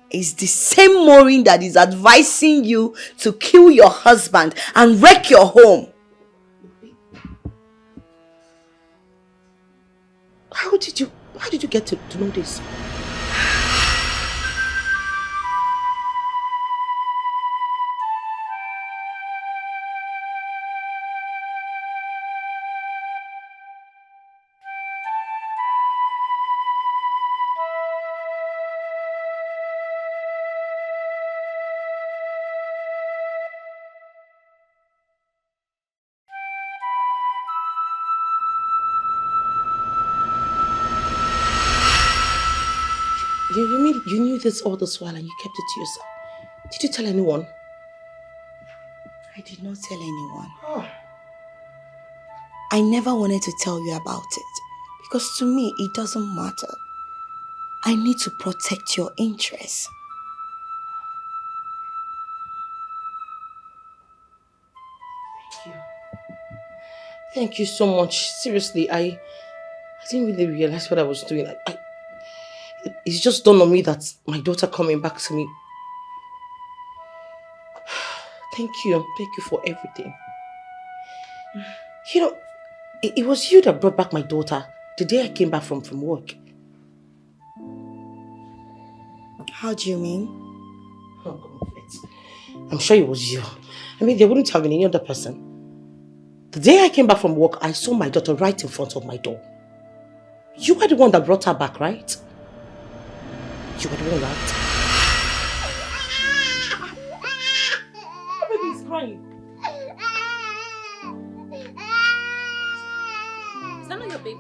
is the same Maureen that is advising you to kill your husband and wreck your home. How did you get to know this? You mean you knew this all this while and you kept it to yourself? Did you tell anyone? I did not tell anyone. I never wanted to tell you about it because to me it doesn't matter. I need to protect your interests. Thank you. Thank you so much. Seriously, I didn't really realize what I was doing. It's just dawned on me that my daughter coming back to me. Thank you for everything. You know, it was you that brought back my daughter the day I came back from work. How do you mean? Oh, come on, I'm sure it was you. I mean, there wouldn't have been any other person. The day I came back from work, I saw my daughter right in front of my door. You were the one that brought her back, right? You were the one, right? Baby is crying. Is that not your baby?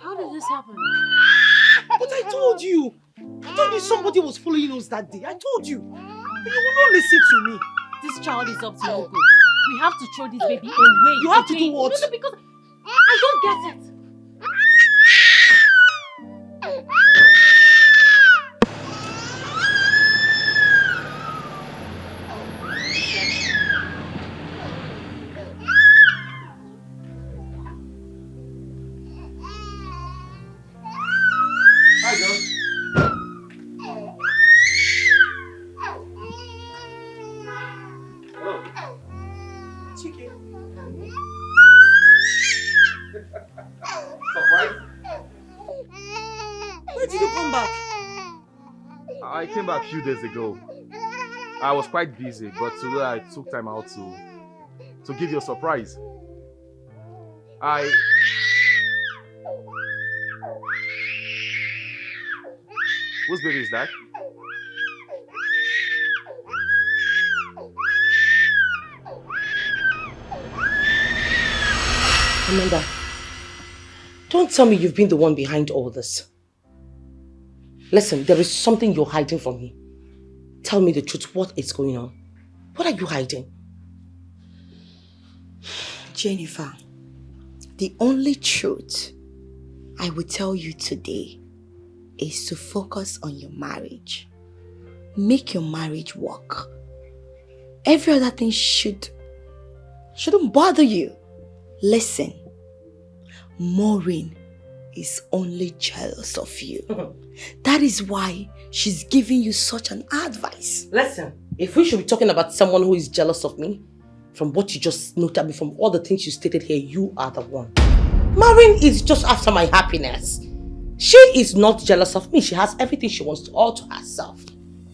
How did this happen? But I told you. I told you somebody was following us that day. I told you. But you will not listen to me. This child is up to no good. We have to throw this baby away. You have to do what? No, because I don't get it. come back? I came back a few days ago. I was quite busy, but today I took time out to give you a surprise. Whose baby is that? Amanda, don't tell me you've been the one behind all this. Listen, there is something you're hiding from me. Tell me the truth. What is going on? What are you hiding? Jennifer, the only truth I will tell you today is to focus on your marriage. Make your marriage work. Every other thing shouldn't bother you. Listen, Maureen is only jealous of you. That is why she's giving you such an advice. Listen, if we should be talking about someone who is jealous of me, from what you just noted me, from all the things you stated here, you are the one. Maureen is just after my happiness. She is not jealous of me. She has everything she wants all to herself.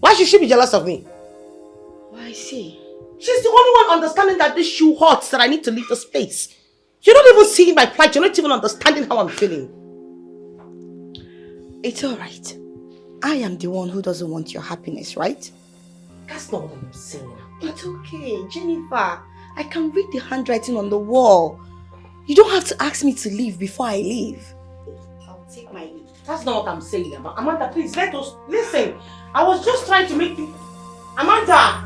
Why should she be jealous of me? Oh, I see. She's the only one understanding that this shoe hurts, that I need to leave the space. You're not even seeing my plight. You're not even understanding how I'm feeling. It's alright. I am the one who doesn't want your happiness, right? That's not what I'm saying. It's okay, Jennifer. I can read the handwriting on the wall. You don't have to ask me to leave before I leave. I'll take my leave. That's not what I'm saying, Amanda, please let us listen. I was just trying to make you... Amanda!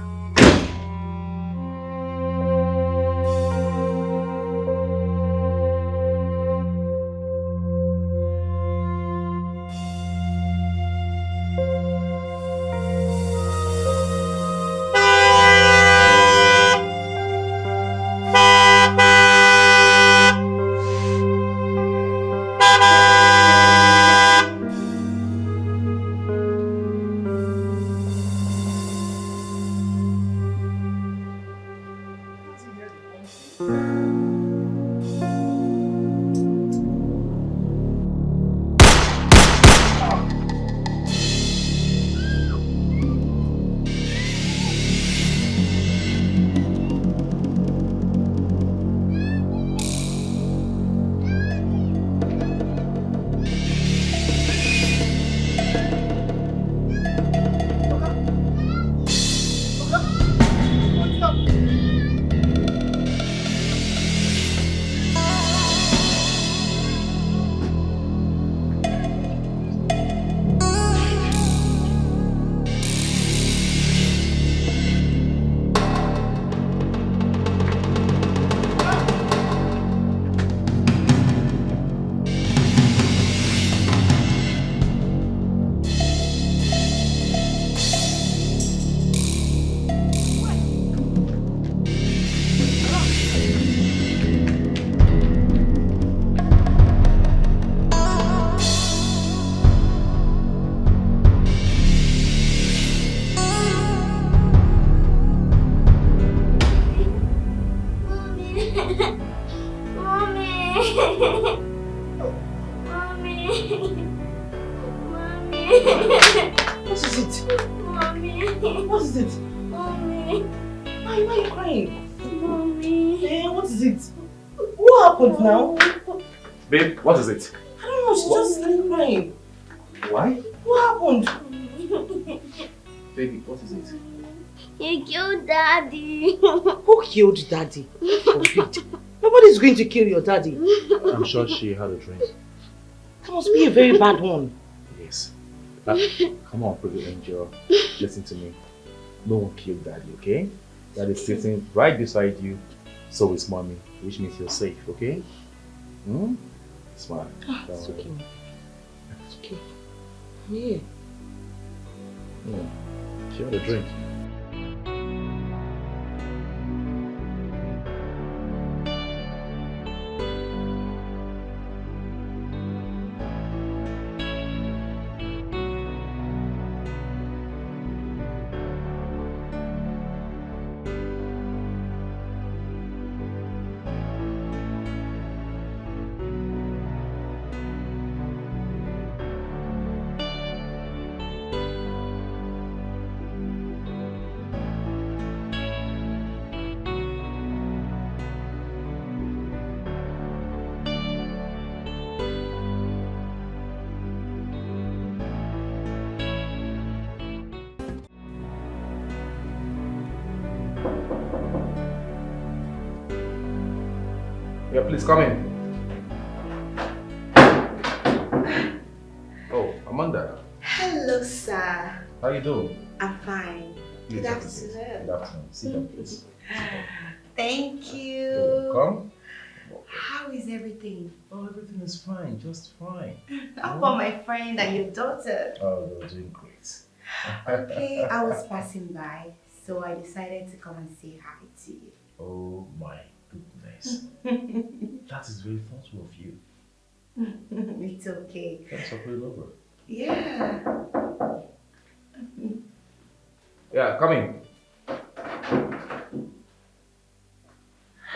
What is it? Mommy. What is it? Mommy. Why are you crying? Mommy. Eh, what is it? What happened now? Babe, what is it? I don't know, she's just started crying. Why? What happened? Baby, what is it? You killed Daddy. Who killed Daddy? Nobody's going to kill your daddy. I'm sure she had a dream. That must be a very bad one. Yes. Come on, pretty angel. Listen to me. No one killed Daddy, okay? Daddy's sitting right beside you. So is Mommy, which means you're safe, okay? Hmm? Smart. It's okay. It's okay. I'm here. Yeah. She had a drink. Yeah, please come in. Oh, Amanda. Hello, sir. How you doing? I'm fine. Good afternoon. Good afternoon. Sit down, please. Thank you. You're welcome. How is everything? Oh, everything is fine, just fine. How about my friend and your daughter? Oh, you're doing great. Okay, I was passing by, so I decided to come and say hi to you. Oh my goodness. That is very thoughtful of you. It's okay. Thanks for pulling over. Yeah. Yeah, come in.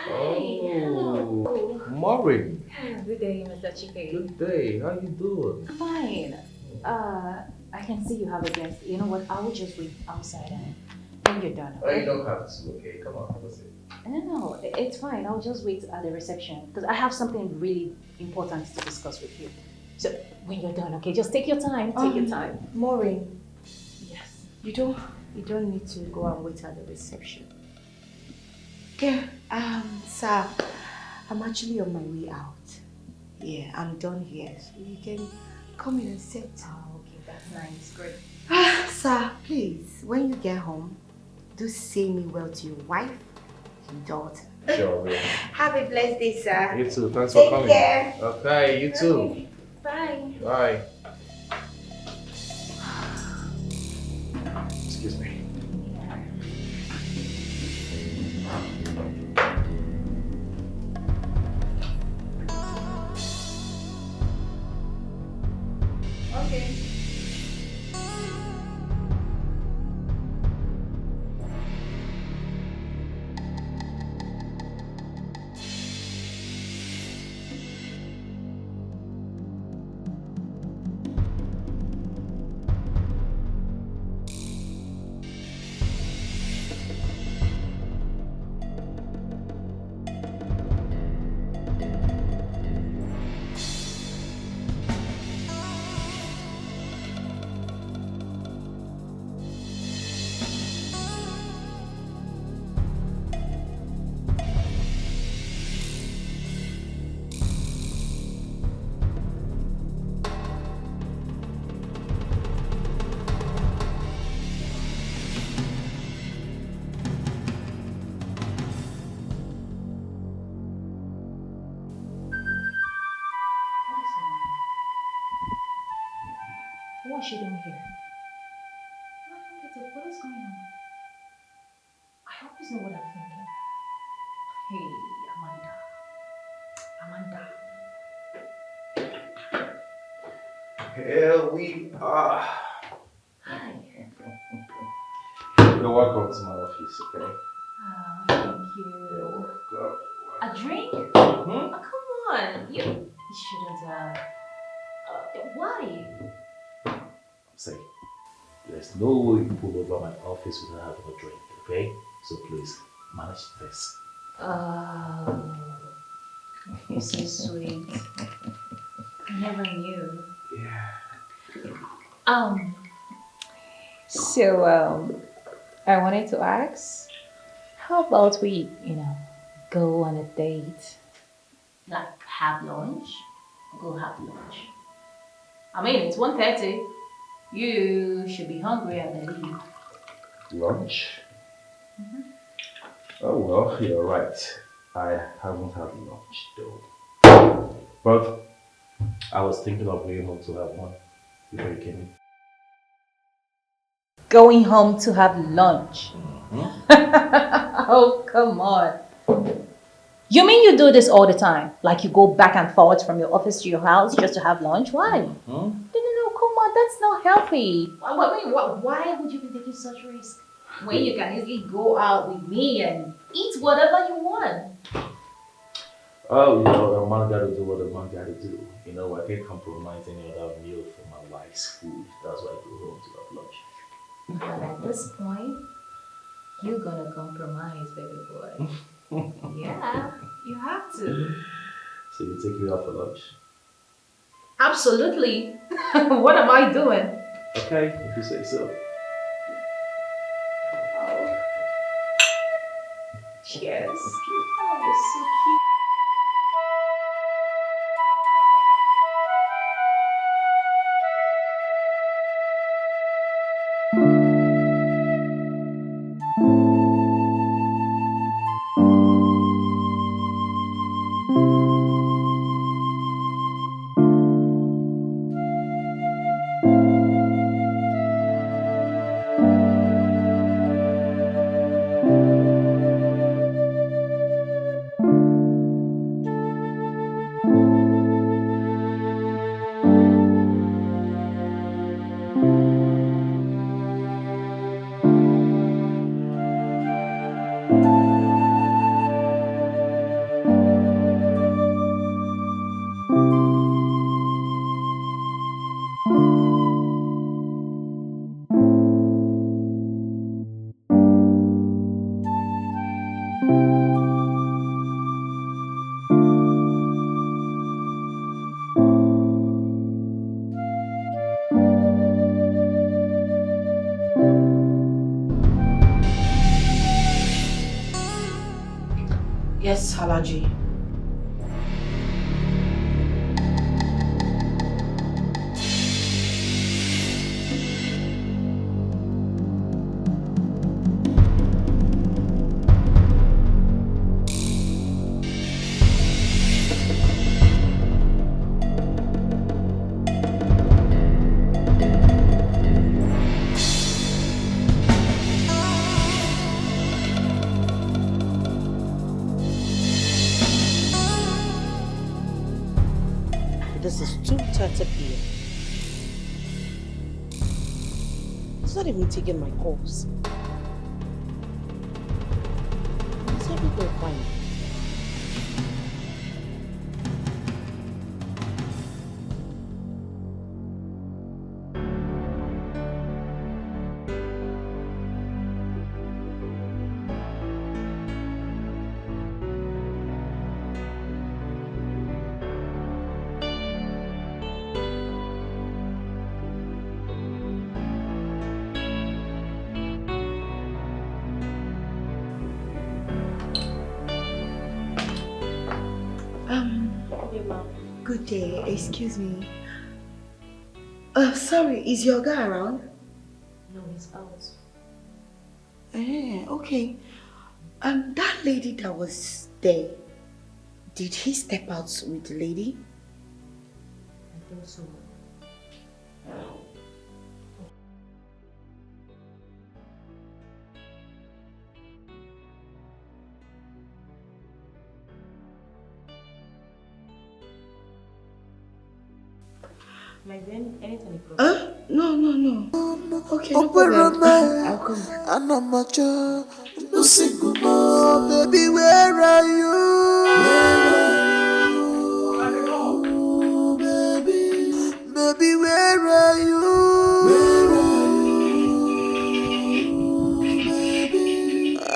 Oh, Maureen. Good day, Mr. Chike. Good day. How you doing? Fine. I can see you have a guest. You know what? I will just wait outside and when you're done. Oh, you don't have to. Okay, come on. Have a seat. No, it's fine. I'll just wait at the reception because I have something really important to discuss with you. So when you're done, okay, just take your time. Take your time. Maureen, Yes. you don't need to go and wait at the reception. Okay, sir, I'm actually on my way out. Yeah, I'm done here. So you can come in and sit. Oh, okay, that's nice. Great. Sir, please, when you get home, do say me well to your wife, your daughter. Sure, yeah. Have a blessed day, sir. You too. Thanks for coming. Take care. Okay, you too. Bye. Bye. Excuse me. Okay. What is she doing here? I don't get it. What is going on? I always know what I'm thinking. Hey, Amanda. Here we are. Hi. You're welcome to my office, okay? Thank you. You're welcome. A drink? Hmm? Oh, come on. You shouldn't why? Say, there's no way you pull over my office without having a drink, okay? So please, manage this. Oh, you're so sweet. I never knew. Yeah. So, I wanted to ask, how about we, go on a date? Like, have lunch? Go have lunch. I mean, it's 1:30. You should be hungry, I believe. Lunch? Oh well, you're right. I haven't had lunch though. But I was thinking of going home to have one before you came in. Going home to have lunch? Oh, come on. You mean you do this all the time? Like you go back and forth from your office to your house just to have lunch? Why? No, come on, that's not healthy. Why would you be taking such risk when you can easily go out with me and eat whatever you want? Oh, a man gotta do what a man gotta do. I can't compromise any other meal for my wife's food. That's why I go home to have lunch. But at this point, you're gonna compromise, baby boy. Yeah, you have to. So you take me out for lunch? Absolutely. What am I doing? Okay, if you say so. Cheers. Oh, you're so cute. Yes, Alaji. This is 2:30 p.m. He's not even taking my calls. Is everything fine? Good day, excuse me. Sorry, is your guy around? No, he's out. Okay. That lady that was there, did he step out with the lady? I think so. Maiden, anything you problem? No. Okay, no problem. I'll come. Baby, where are you? Baby, where are you?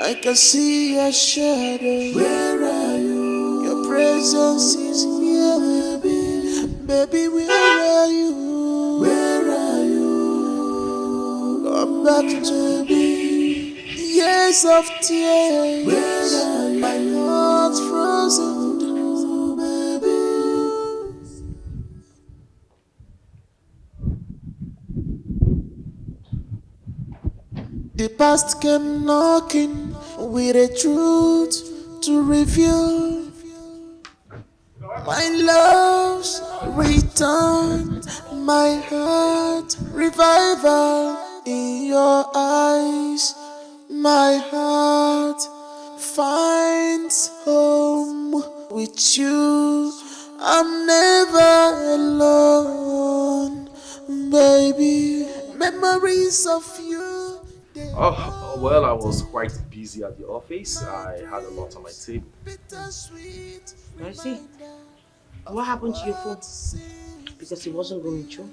I can see your shadow. Where are you? Your presence is here. Baby, where are you? Where are you? Come back to me. Years of tears. Where are you? My heart's frozen. Baby. The past came knocking with a truth to reveal. My love's return, my heart revival in your eyes. My heart finds home with you. I'm never alone, baby. Memories of you. Oh, well, I was quite busy at the office. I had a lot on my table. I see. What happened to your phone? Because it wasn't going through,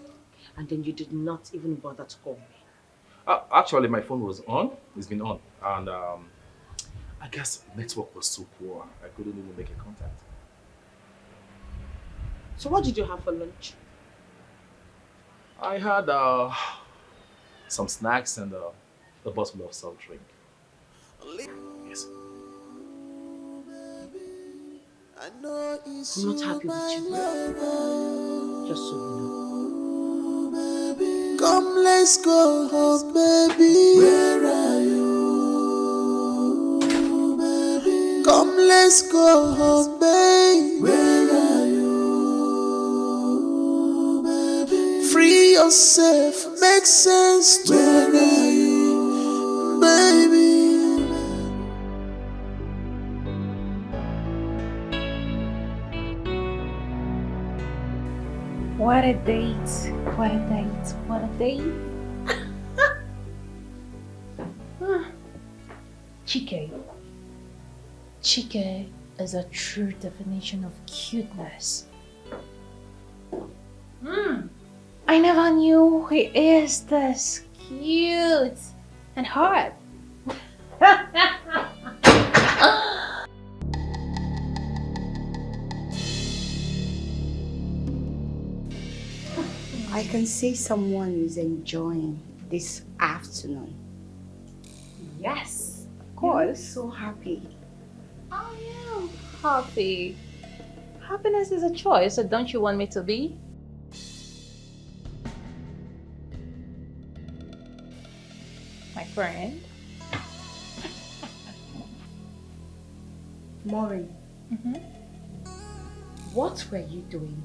and then you did not even bother to call me. Actually, my phone was on. It's been on. And I guess network was so poor. I couldn't even make a contact. So what did you have for lunch? I had some snacks and a bottle of soft drink. Yes. I'm not happy with you. Just so you know. Come, let's go home, baby. Where are you, baby? Come, let's go home, baby. Where are you, baby? Free yourself, make sense to me, baby. What a date, what a date, what a date. Chike is a true definition of cuteness. I never knew he is this cute and hot. I can see someone is enjoying this afternoon. Yes, of course. So happy. I am. happy. Happiness is a choice, so don't you want me to be? My friend. Maureen, what were you doing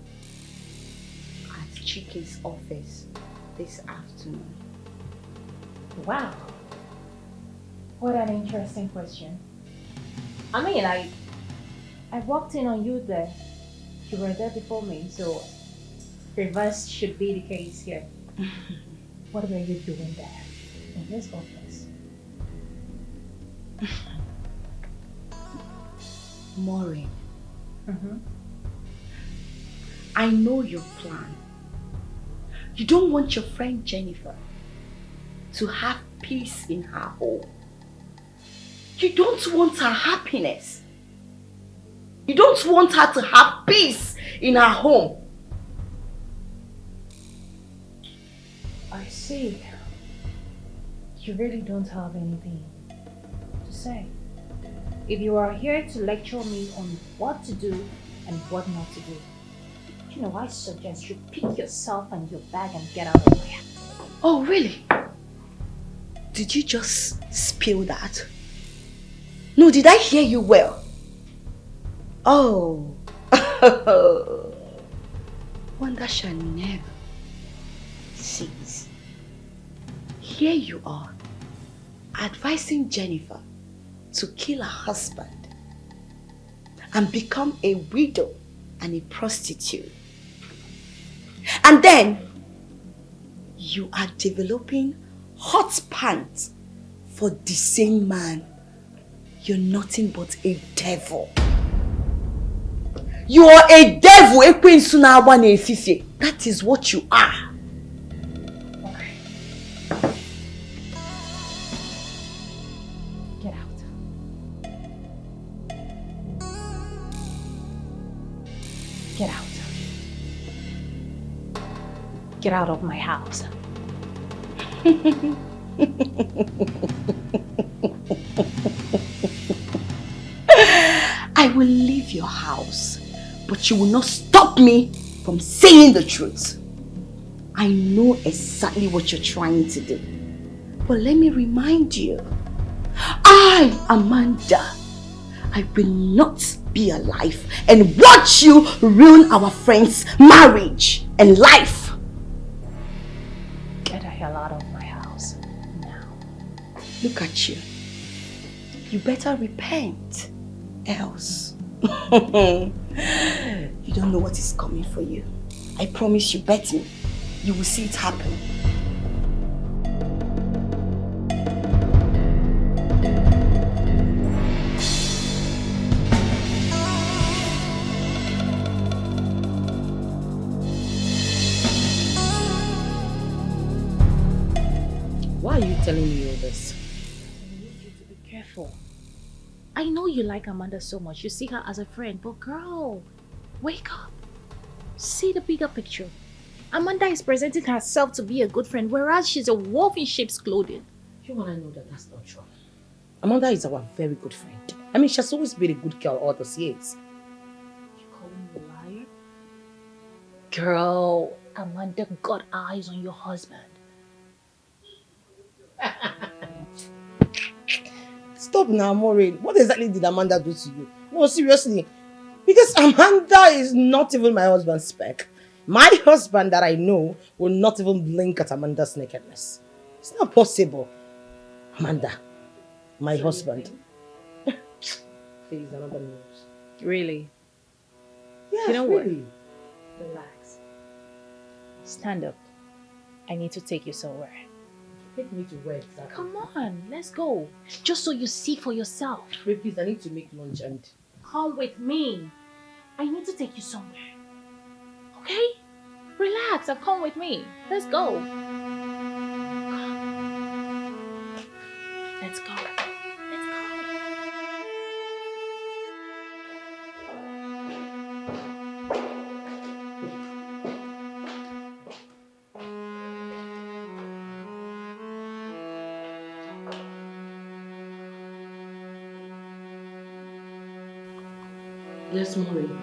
at Chike's office this afternoon? Wow. What an interesting question. I mean, I walked in on you there. You were there before me, so reverse should be the case here. What were you doing there in his office? Maureen, I know your plan. You don't want your friend Jennifer to have peace in her home. You don't want her happiness. You don't want her to have peace in her home. I see. You really don't have anything to say. If you are here to lecture me on what to do and what not to do, you know, I suggest you pick yourself and your bag and get out of my house. Oh, really? Did you just spill that? No, did I hear you well? Oh. Wonder shall never cease. Here you are, advising Jennifer to kill her husband and become a widow and a prostitute. And then you are developing hot pants for the same man. You're nothing but a devil. You are a devil. That is what you are. Okay. Get out. Get out. Get out of my house. I will leave your house, but you will not stop me from saying the truth. I know exactly what you're trying to do. But let me remind you, I, Amanda, I will not be alive and watch you ruin our friend's marriage and life. Get the hell out of my house now. Look at you. You better repent, else you don't know what is coming for you. I promise you, bet me, you will see it happen. Why are you telling me all this? I need you to be careful. I know you like Amanda so much. You see her as a friend, but girl, wake up. See the bigger picture. Amanda is presenting herself to be a good friend, whereas she's a wolf in sheep's clothing. You want to know that that's not true. Amanda is our very good friend. I mean, she's always been a good girl all those years. You calling me a liar? Girl, Amanda got eyes on your husband. Stop now, Maureen. What exactly did Amanda do to you? No, seriously. Because Amanda is not even my husband's spec. My husband that I know will not even blink at Amanda's nakedness. It's not possible. Amanda, my husband. Please, another news. Really? Yes, You know really. what? Relax. Stand up. I need to take you somewhere. Take me to where exactly? Come on, let's go. Just so you see for yourself. Wait, please, I need to make lunch and... Come with me. I need to take you somewhere. Okay? Relax and come with me. Let's go. Come. Let's go. Let's go. Yes, Maureen.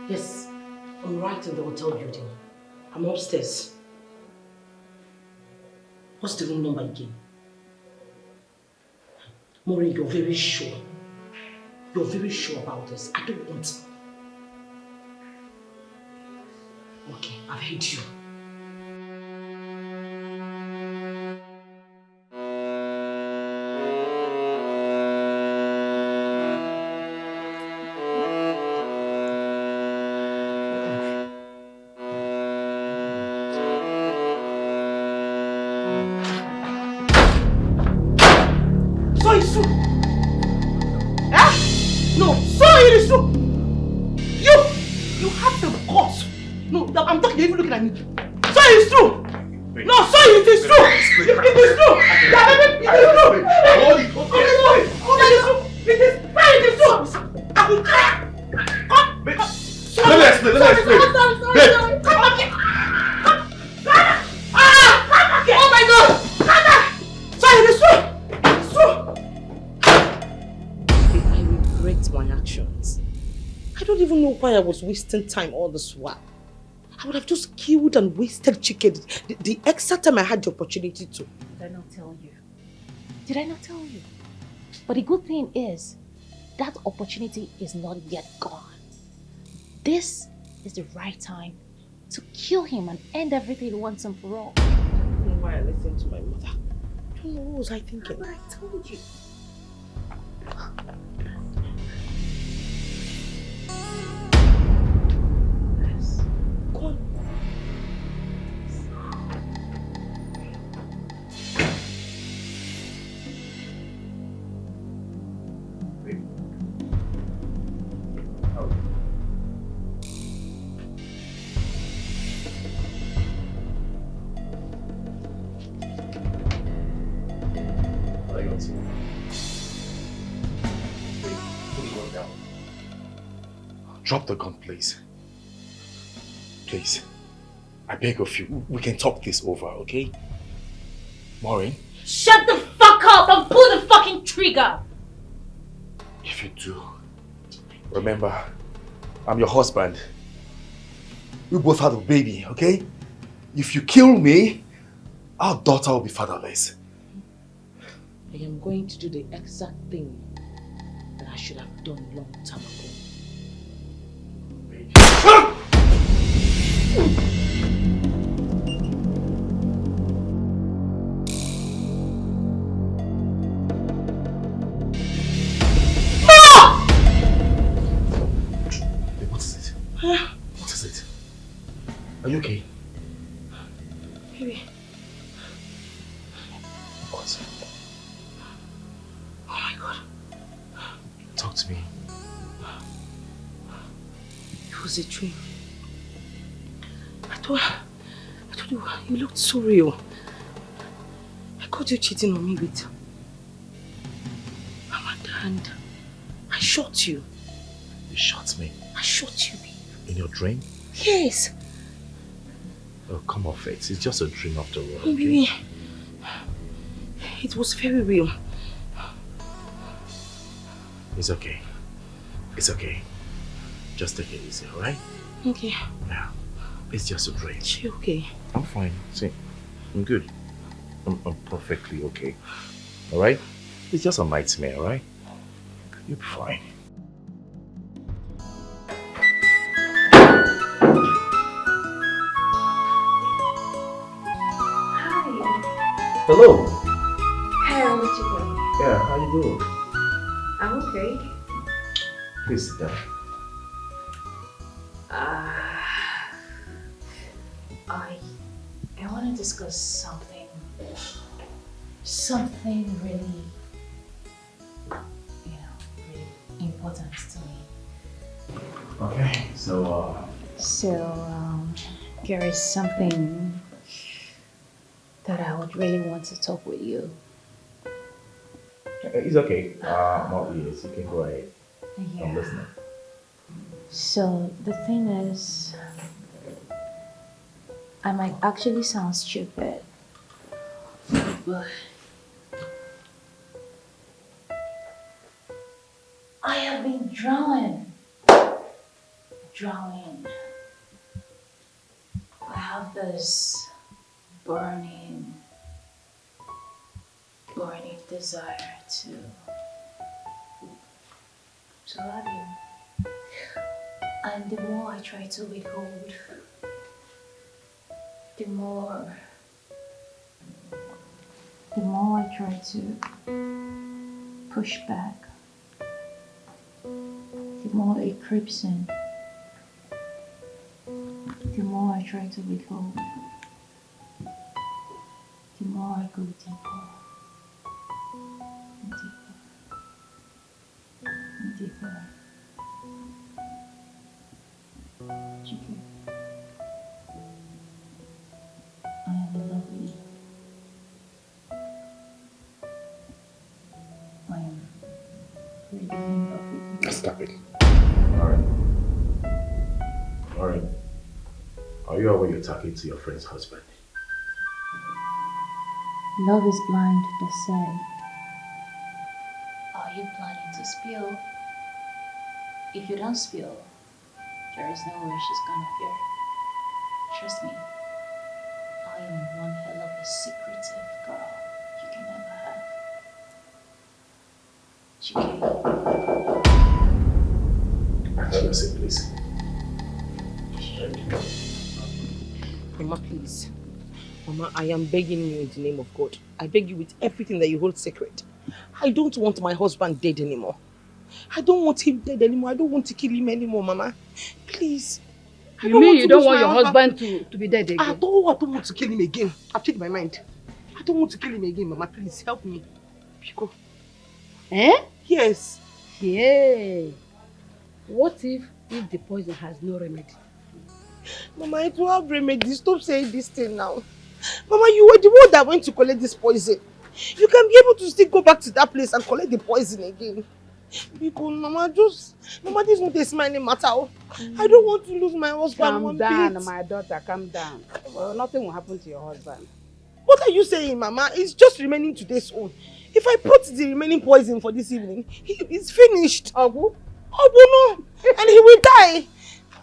Yes, I'm right in the hotel building. I'm upstairs. What's the room number again? Maureen, you're very sure. You're very sure about this. I don't want. Okay, I've heard you. So it's true. Eh? No, so it is true. You have the guts. No, I'm talking, you're even looking at me. So it's true. No, so it is true. It is true. It is true. Hold it. It is true. It is true. I will cry. Let me explain. Babe. Come back here. Come back here. Oh my God. Come back. So it is true. It's true. I regret my actions. I don't even know why I was wasting time all this while. I would have just killed and wasted chicken the extra time I had the opportunity to. Did I not tell you? Did I not tell you? But the good thing is, that opportunity is not yet gone. This is the right time to kill him and end everything once and for all. I don't know why I listened to my mother. I don't know, what was I thinking? But I told you. Yes. Go on. Drop the gun, please. Please. I beg of you. We can talk this over, okay? Maureen? Shut the fuck up and pull the fucking trigger! If you do, remember, I'm your husband. We both have a baby, okay? If you kill me, our daughter will be fatherless. I am going to do the exact thing that I should have done a long time ago. What is it? Are you okay? Baby. What? Oh my God. Talk to me. It was a dream. I told you, you looked so real. I caught you cheating on me with Amanda and I shot you. You shot me? I shot you, babe. In your dream? Yes. Oh, come off it. It's just a dream after all. Oh, baby. It was very real. It's okay. It's okay. Just take it easy, alright? Okay. Yeah. It's just a dream. You okay? I'm fine. See, I'm good. I'm perfectly okay. Alright? It's just a nightmare, alright? You'll be fine. Hello. Hey, what you doing? Yeah, how you doing? I'm okay. Please sit down. I want to discuss something really, really important to me. Okay, so there is something that I would really want to talk with you. it's okay. I'm all ears. You can go ahead. Yeah. I'm listening. So the thing is, I might actually sound stupid, but I have been drawn drowning. I have this burning desire to have you. And the more I try to withhold, the more I try to push back, the more it creeps in, the more I try to withhold, the more I go deeper and deeper and deeper. Chicken, I am in love with you. I am really in love with you. Stop it. Lauren, are you aware you're talking to your friend's husband? Love is blind, they say. Are you planning to spill? If you don't spill, there is no way she's gonna hear. Trust me, I am one hell of a secretive girl you can never have. GK. Have a seat, please. Mama, please. Mama, I am begging you in the name of God. I beg you with everything that you hold sacred. I don't want my husband dead anymore. I don't want him dead anymore. I don't want to kill him anymore, Mama. Please. You mean you don't want your husband to be dead again? I don't want to kill him again. I've changed my mind. I don't want to kill him again, Mama. Please help me. Pico. Eh? Yes. Yeah. What if the poison has no remedy? Mama, it will have remedy. Stop saying this thing now. Mama, you were the one that went to collect this poison. You can be able to still go back to that place and collect the poison again. Because Mama, this is not a smiling matter. I don't want to lose my husband. Calm down, my daughter, calm down. Well, nothing will happen to your husband. What are you saying, Mama? It's just remaining today's own. If I put the remaining poison for this evening, it's finished. Obu? Obu, no. And he will die.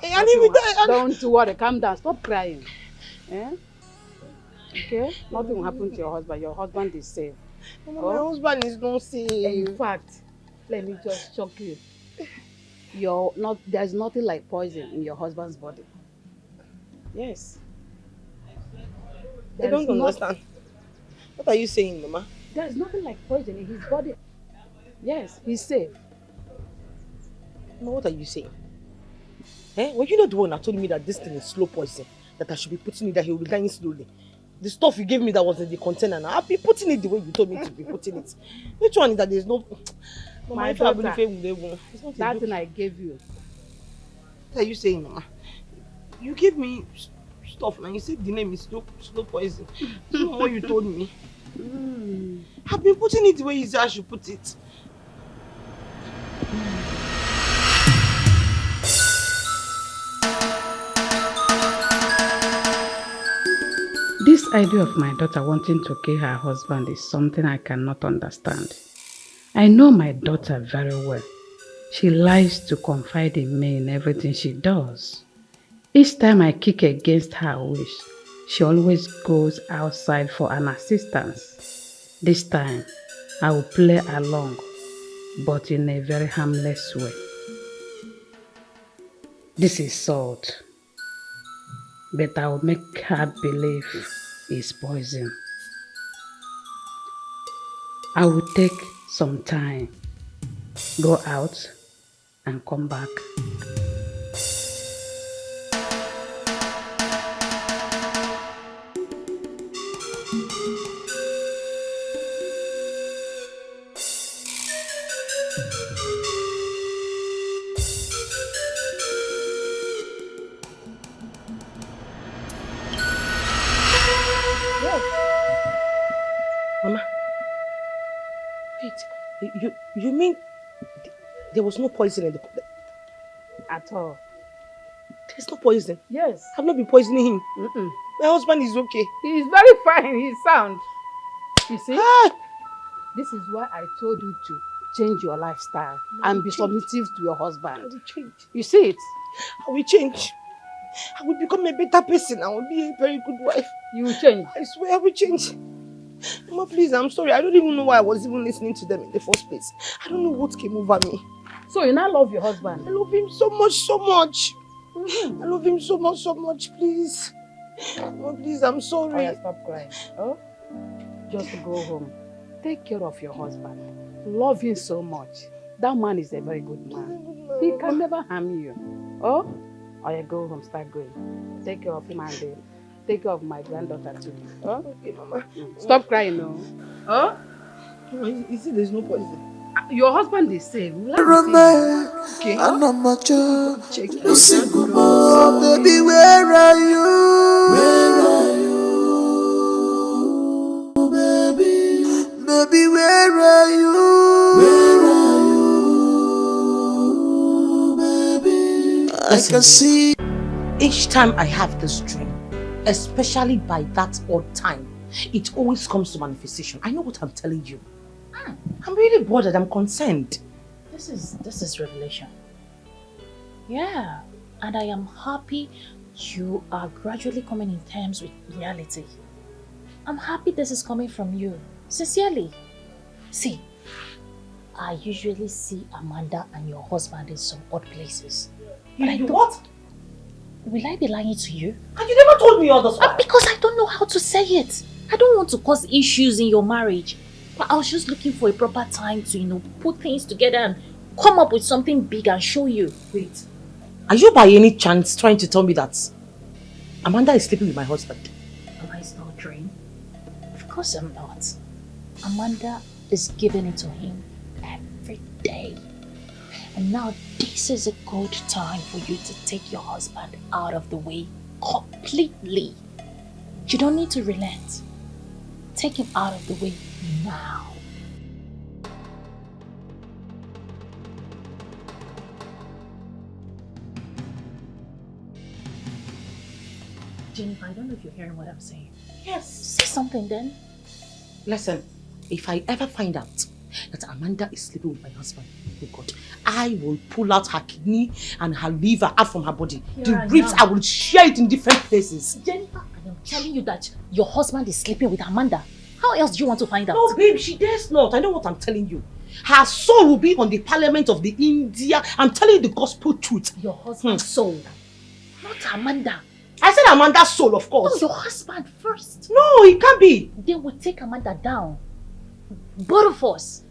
And he will die. Don't worry, calm down. Stop crying. Eh? Okay? Nothing will happen to your husband. Your husband is safe. Mama, my husband is not safe. In fact, let me just shock you. There's nothing like poison in your husband's body. Yes. I don't understand. What are you saying, Mama? There's nothing like poison in his body. Yes, he's safe. Mama, what are you saying? Eh? Were you not the one that told me that this thing is slow poison? That I should be putting it, that he will be dying slowly? The stuff you gave me that was in the container, now I'll be putting it the way you told me to be putting it. Which one is that there's no... Mama, My daughter, that thing I gave you. What are you saying, Mama? You gave me stuff and you said the name is slow poison. That's not what you told me. I've been putting it the way you said I should put it. This idea of my daughter wanting to kill her husband is something I cannot understand. I know my daughter very well. She likes to confide in me in everything she does. Each time I kick against her wish, she always goes outside for an assistance. This time, I will play along, but in a very harmless way. This is salt, but I will make her believe it's poison. I will take some time, go out and come back. Mama, wait, you mean there was no poison in the... At all. There's no poison? Yes. I've not been poisoning him. My husband is okay. He is very fine, he's sound. You see? This is why I told you to change your lifestyle and be submissive to your husband. You see it? I will change. I will become a better person. I will be a very good wife. You will change? I swear I will change. Mama, please, I'm sorry. I don't even know why I was even listening to them in the first place. I don't know what came over me. So you now love your husband? I love him so much, so much. I love him so much, so much. Please. Mama, please, I'm sorry. Oh, yeah, stop crying. Oh? Just go home. Take care of your husband. Love him so much. That man is a very good man. He can never harm you. Oh? Oh, yeah, go home, start going. Take care of him and take care of my granddaughter too. Oh? Okay, Mama. Stop crying, no. Oh? You see, there's no poison. Your husband is safe. Okay. And I'm a child. Listen, Baby, where are you? Where are you? Baby, where are you? Where are you? Baby, I can see. Each time I have this dream, especially by that odd time, it always comes to manifestation. I know what I'm telling you. I'm really bothered. I'm concerned. This is revelation. Yeah, and I am happy you are gradually coming in terms with reality. I'm happy this is coming from you. Sincerely. See, I usually see Amanda and your husband in some odd places. But I don't... What? Will I be lying to you? And you never told me all this one. Because I don't know how to say it. I don't want to cause issues in your marriage. But I was just looking for a proper time to, put things together and come up with something big and show you. Wait. Are you by any chance trying to tell me that Amanda is sleeping with my husband? Am I still dream? Of course I'm not. Amanda is giving it to him every day. And now this is a good time for you to take your husband out of the way completely. You don't need to relent. Take him out of the way now. Jennifer, I don't know if you're hearing what I'm saying. Yes. Say something then. Listen, if I ever find out that Amanda is sleeping with my husband, oh God, I will pull out her kidney and her liver out from her body. The ribs, I will share it in different places. Jennifer, I am telling you that your husband is sleeping with Amanda. How else do you want to find out? No, babe, she dares not. I know what I'm telling you. Her soul will be on the parliament of the India. I'm telling you the gospel truth. Your husband's soul, not Amanda. I said Amanda's soul, of course. No, your husband first. No, it can't be. They will take Amanda down. Both of us.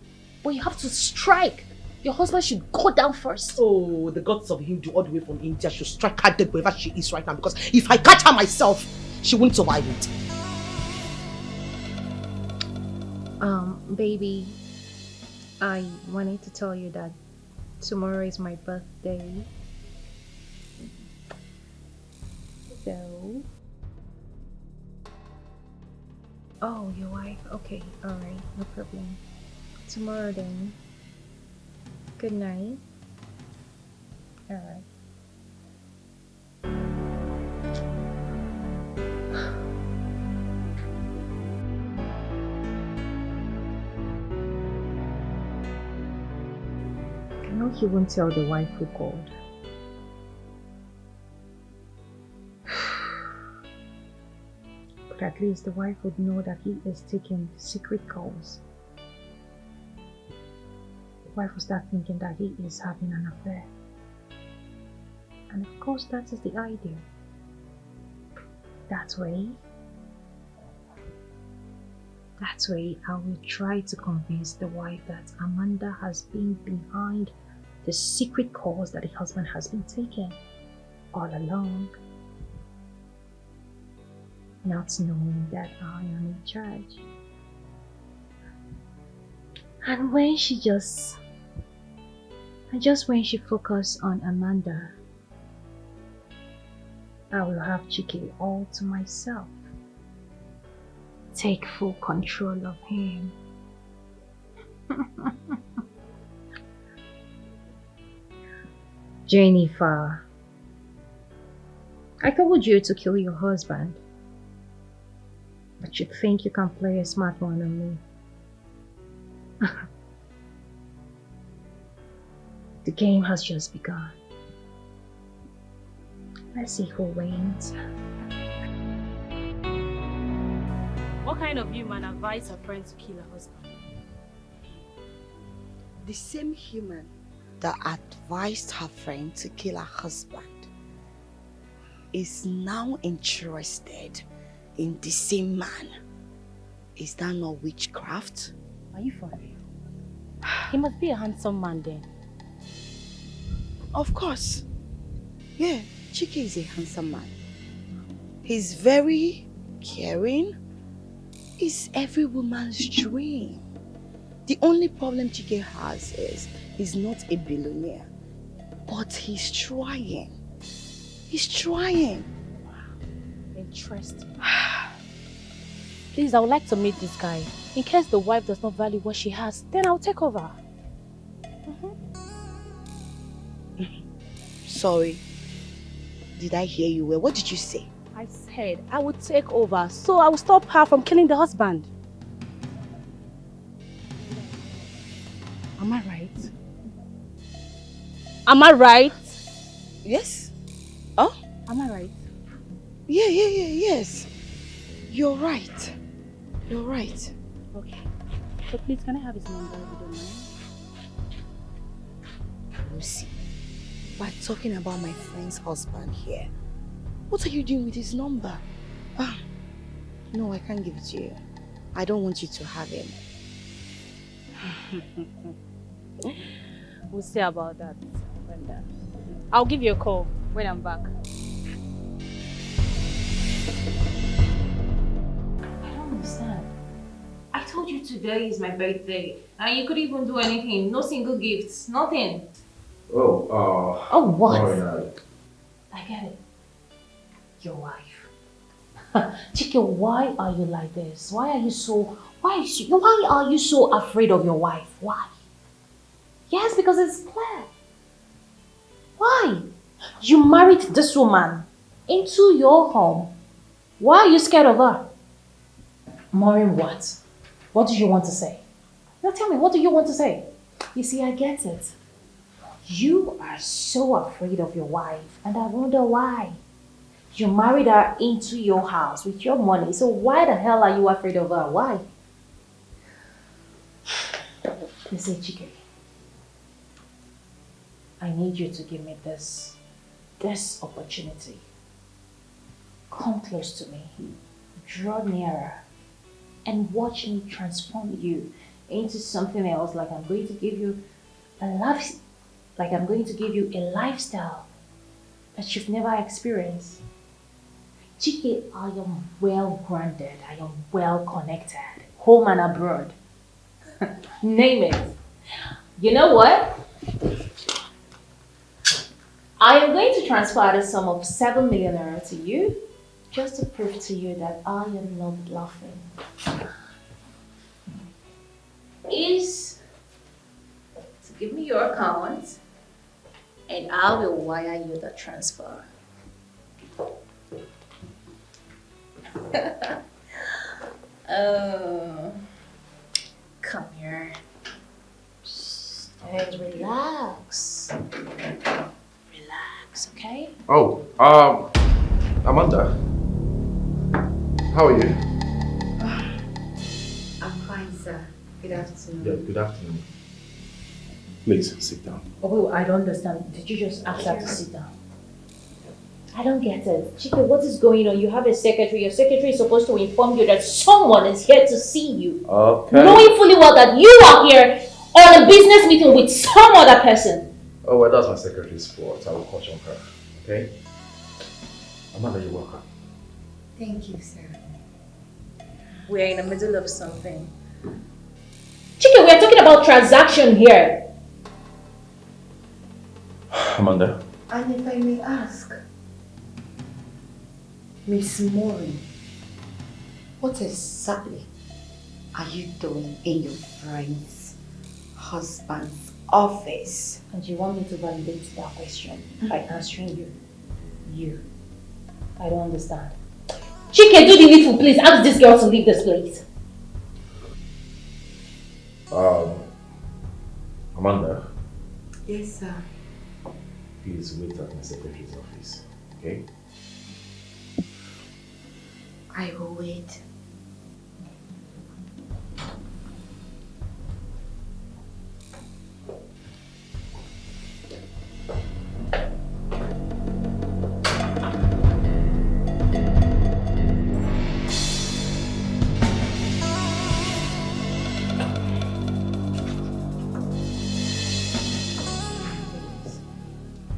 But you have to strike. Your husband should go down first. Oh, the gods of Hindu all the way from India should strike her dead wherever she is right now. Because if I catch her myself, she won't survive it. Baby, I wanted to tell you that tomorrow is my birthday. So... Oh, your wife? Okay, alright, no problem. Tomorrow then. Good night. Alright. I know he won't tell the wife who called. But at least the wife would know that he is taking secret calls. The wife will start thinking that he is having an affair. And of course that is the idea. That way I will try to convince the wife that Amanda has been behind the secret calls that the husband has been taking all along, not knowing that I am in charge. And when she when she focuses on Amanda, I will have Chike all to myself. Take full control of him. Jennifer, I told you to kill your husband, but you think you can play a smart one on me. The game has just begun. Let's see who wins. What kind of human advised her friend to kill her husband? The same human that advised her friend to kill her husband is now interested in the same man. Is that not witchcraft? Are you for real? He must be a handsome man then. Of course. Yeah, Chike is a handsome man. He's very caring. He's every woman's dream. The only problem Chike has is he's not a billionaire. But he's trying. He's trying. Interesting. Please, I would like to meet this guy. In case the wife does not value what she has, then I'll take over. Sorry. Did I hear you well? What did you say? I said I would take over, so I will stop her from killing the husband. Am I right? Am I right? Yes. Oh? Am I right? Yes. You're right. You're right. Okay. So please, can I have his number if you don't mind? Lucy, we're talking about my friend's husband here. What are you doing with his number? No, I can't give it to you. I don't want you to have him. We'll see about that, Brenda. I'll give you a call when I'm back. I don't understand. I told you today is my birthday and you couldn't even do anything. No single gifts, nothing. Oh, what? Sorry, I get it. Your wife. Chike, why are you like this? Why are you so afraid of your wife? Why? Yes, because it's clear. Why? You married this woman into your home. Why are you scared of her? Maureen, what? What do you want to say? Now tell me, what do you want to say? You see, I get it. You are so afraid of your wife, and I wonder why. You married her into your house with your money, so why the hell are you afraid of her? Why? Listen, Chike. I need you to give me this opportunity. Come close to me, draw nearer, and watch me transform you into something else. Like I'm going to give you a lifestyle that you've never experienced. Chike, I am well grounded. I am well connected, home and abroad. Name it. You know what? I am going to transfer the sum of 7 million naira to you, just to prove to you that I am not bluffing. Is to give me your account, and I will wire you the transfer. Oh, come here. And relax. Relax, okay? Oh, Amanda. How are you? I'm fine, sir. Good afternoon. Yeah, good afternoon. Please, sit down. Oh, I don't understand. Did you just ask her to sit down? I don't get it. Chike, what is going on? You have a secretary. Your secretary is supposed to inform you that someone is here to see you. Okay. Knowing fully well that you are here on a business meeting with some other person. Oh, well, that's my secretary's fault. I will caution her. Okay? Amanda, you're welcome. Thank you, sir. We're in the middle of something. Chike, we're talking about transaction here. Amanda. And if I may ask, Miss Maureen, what exactly are you doing in your friend's husband's office? And you want me to validate that question by answering you? You. I don't understand. Chike, do the needful, please. Ask this girl to leave this place. Amanda. Yes, sir. Please wait at my secretary's office. okay? I will wait.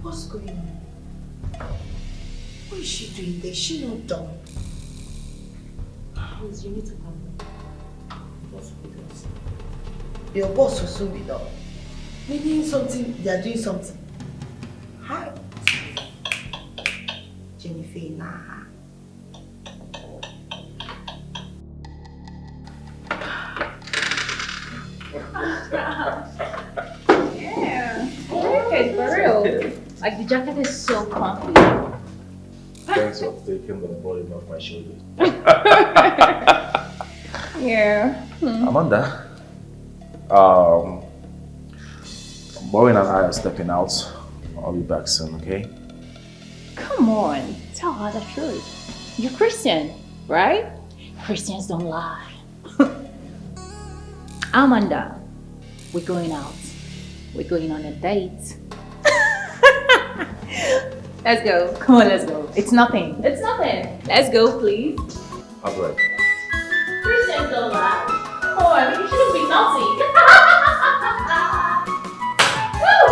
What's going on? What is she doing there? Is she not done? Please, you need to calm down. What's with us? Your boss will soon be done. Meaning something, they are doing something. Hi. Jennifer, nah. Yeah. Okay, for real. Like the jacket is so comfy. Thanks for taking the burden off my shoulders. Yeah. Amanda, Bowen and I are stepping out. I'll be back soon, okay? Come on, tell her the truth. You're Christian, right? Christians don't lie. Amanda, we're going out. We're going on a date. Let's go. Come on, let's go. It's nothing. It's nothing. Let's go, please. I'll be right. Christians don't lie. Come on, you shouldn't be naughty. Woo!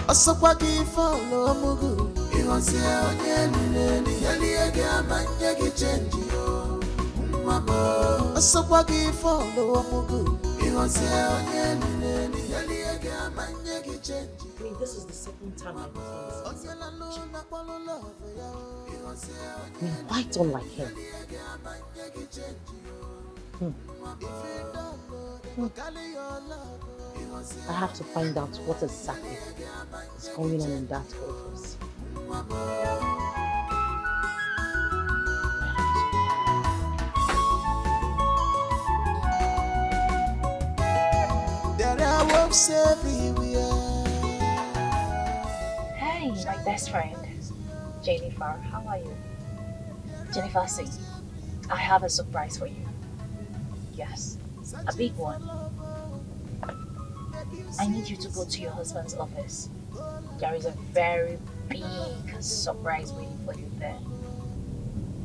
Asapaki follow mugu. Iwansi onye nini yali ega manje kichenji yo. Mama. Asapaki follow mugu. Iwansi onye nini yali ega manje kichenji. I mean, this is the second time I've done this. I mean, why don't like him? I have to find out what exactly is going on in that office. There are wolves everywhere. Hey, my best friend, Jennifer. How are you? Jennifer, see, I have a surprise for you. Yes, a big one. I need you to go to your husband's office. There is a very big surprise waiting for you there.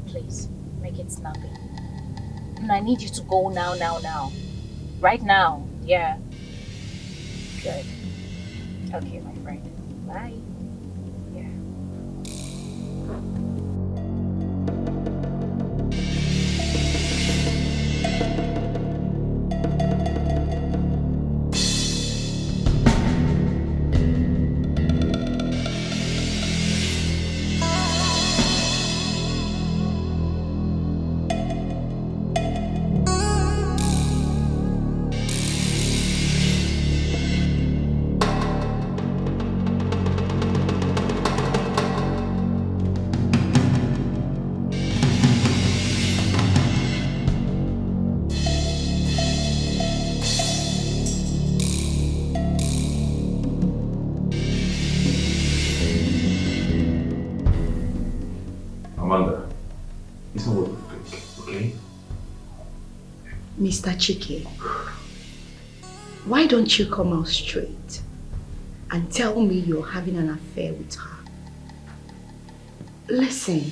Please, make it snappy. And I need you to go now. Right now, yeah. Good. Okay, my friend. Bye. Yeah. Amanda, it's not what you think, okay? Mr. Chike, why don't you come out straight and tell me you're having an affair with her? Listen,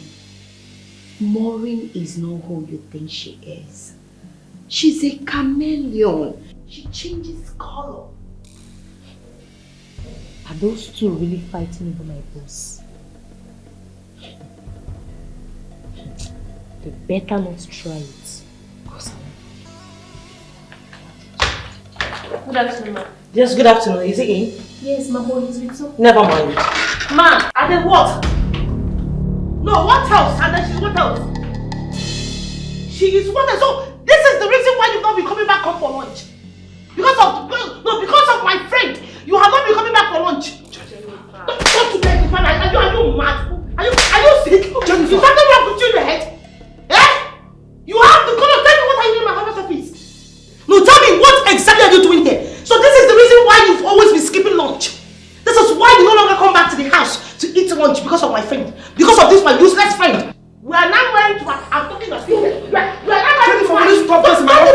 Maureen is not who you think she is. She's a chameleon. She changes color. Are those two really fighting over my boss? They better not try it. Good afternoon, ma. Yes, good afternoon. Is he in? Yes, my boy is with you. Never mind. Ma! And then what? No, what else? And then she's what else? She is what else? So this is the reason why you've not been coming back home for lunch. Because of my friend. You have not been coming back for lunch. Don't you Jennifer? Are you mad? Are you sick? Jennifer. Is something wrong with you in the head? Eh? You have the color. Tell me what are you doing in my husband's office? No, tell me what exactly because of my friend. Because of this my useless friend. We are now going to I'm talking of you. We are now going to Will you stop this, man? Will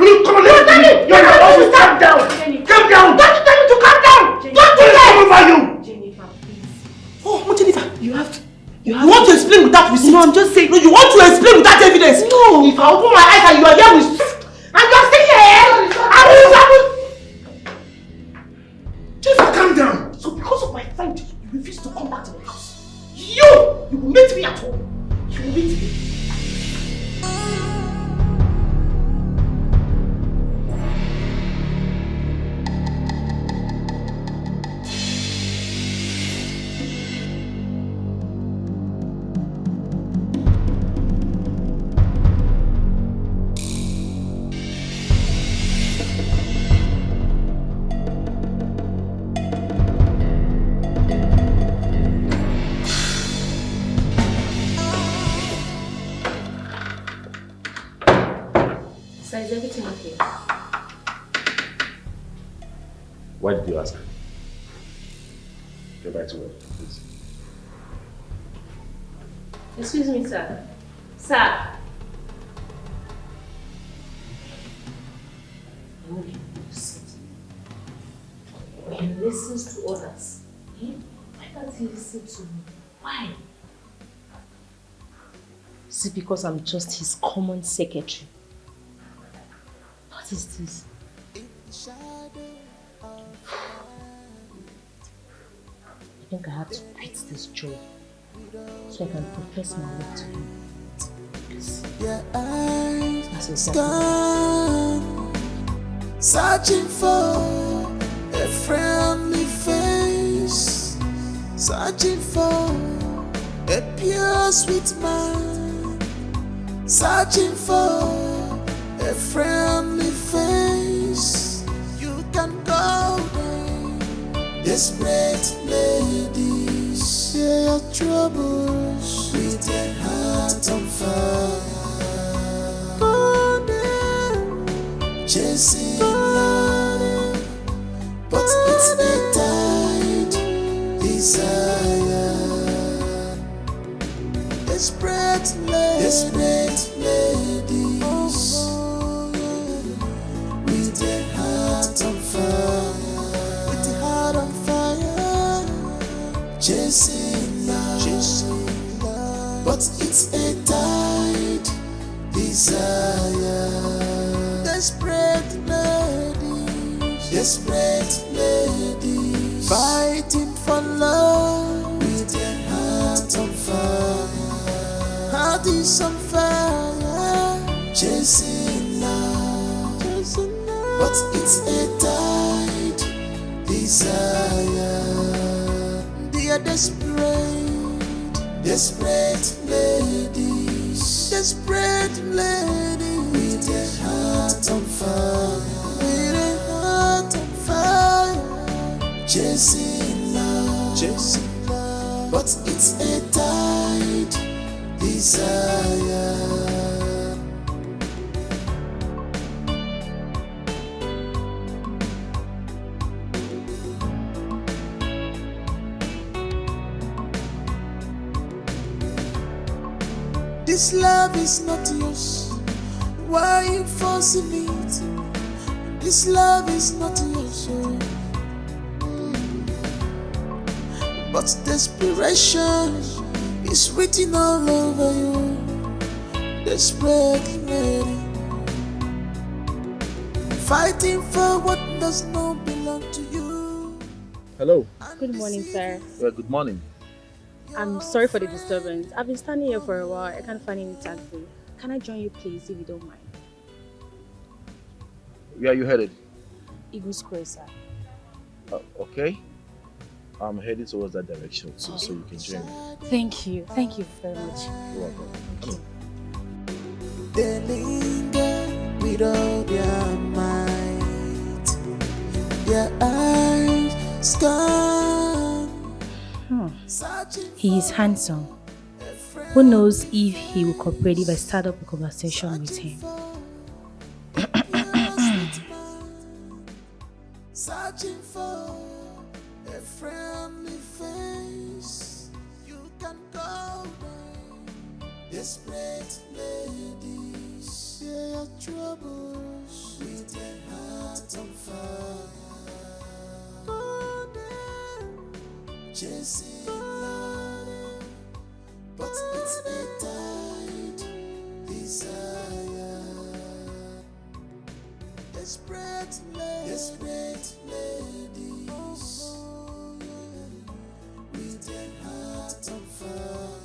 you come on, let me. You're not always calm down. Calm down. Don't you tell me to calm down. Don't do that. Over you. Jennifer, please. Oh, Jennifer, you have to. You want to explain without receipt? No, I'm just saying. No, you want to explain without evidence? No. If I open my eyes and you are here with... And you're still here, I will... Just calm down. So because of my friend, you refuse to come back to the house. You will meet me at home. You will meet me. Is everything okay? Why did you ask? Get back to work, please. Excuse me, sir. Sir. He listens to others. Why can't he listen to me? Why? Is it because I'm just his common secretary? What is this? I think I have to quit this job so I can profess my love to him. That's exactly. Searching for a friendly face, searching for a pure sweet mind, searching for a friendly face. You can go there, desperate ladies, share your troubles with a heart on fire. Chasing love, but it's a tight desire. Desperate ladies, with a heart on fire, with a heart on fire. Chasing love, but it's a tight desire. Desperate ladies, fighting for love with their heart on fire. Heart is on fire, chasing love, but it's a tight desire. They are desperate ladies, with their heart on fire, with a heart on fire, chasing love, but it's a tight desire. This love is not yours. Why are you forcing it? This love is not yours. But desperation is written all over you. Desperate lady, fighting for what does not belong to you. Hello. Good morning, sir. Well, good morning. I'm sorry for the disturbance. I've been standing here for a while. I can't find any taxi. Can I join you, please, if you don't mind? Where are you headed? Eagle Square, sir. Okay. I'm heading towards that direction too, so you can join me. Thank you. Thank you very much. You're welcome. Thank you. They linger with all their might, their eyes scan. He is handsome. Who knows if he will cooperate if I start up a conversation with him? Searching for a friendly face. You can call them desperate ladies. Share your troubles with a heart on fire. Call them chasing love, but it's a tight desire. Desperate ladies with a heart on fire,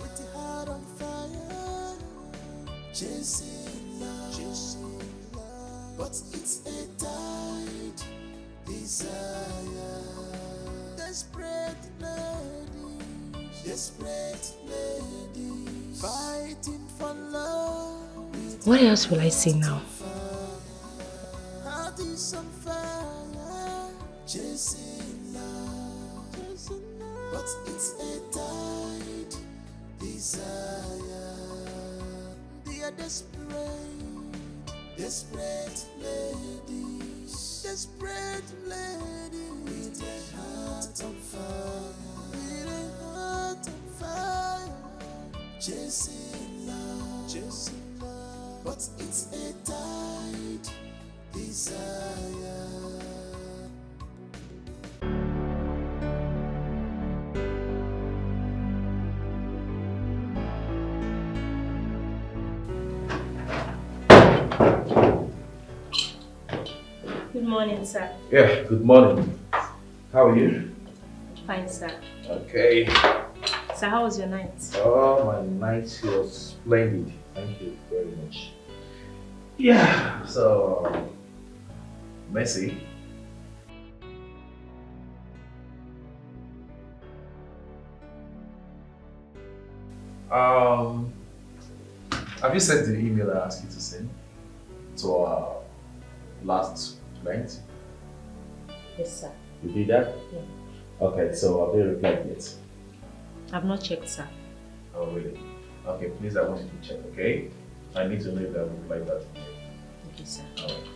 with a heart on fire, chasing love, but it's a tight desire. Desperate ladies, fighting for love. What else will I say now? Heart is on fire, chasing love, but it's a tight desire. They are desperate ladies, with a heart on fire, chasing love, but it's a tight desire. Good morning, sir. Yeah, good morning. How are you? Fine, sir. Okay. So how was your night? Oh, my night was splendid. Thank you very much. Yeah, so Messi. Have you sent the email I asked you to send to our last client? Yes, sir. You did that? Yeah. Okay, so have they replied yet? I've not checked, sir. Oh, really? Okay, please, I want you to check, okay? I need to know if they have replied that. Okay, sir. All right.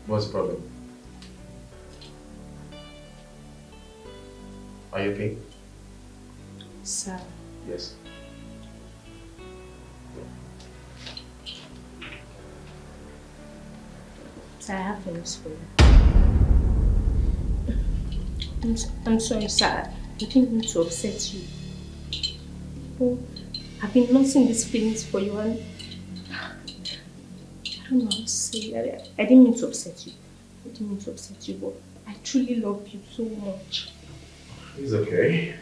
What's the problem? Are you okay? Sir. Yes. Sir, I have news for you. I'm sorry, sir. I didn't mean to upset you. Oh, I've been nursing these feelings for you and I don't know how to say it. I didn't mean to upset you. But I truly love you so much. It's okay.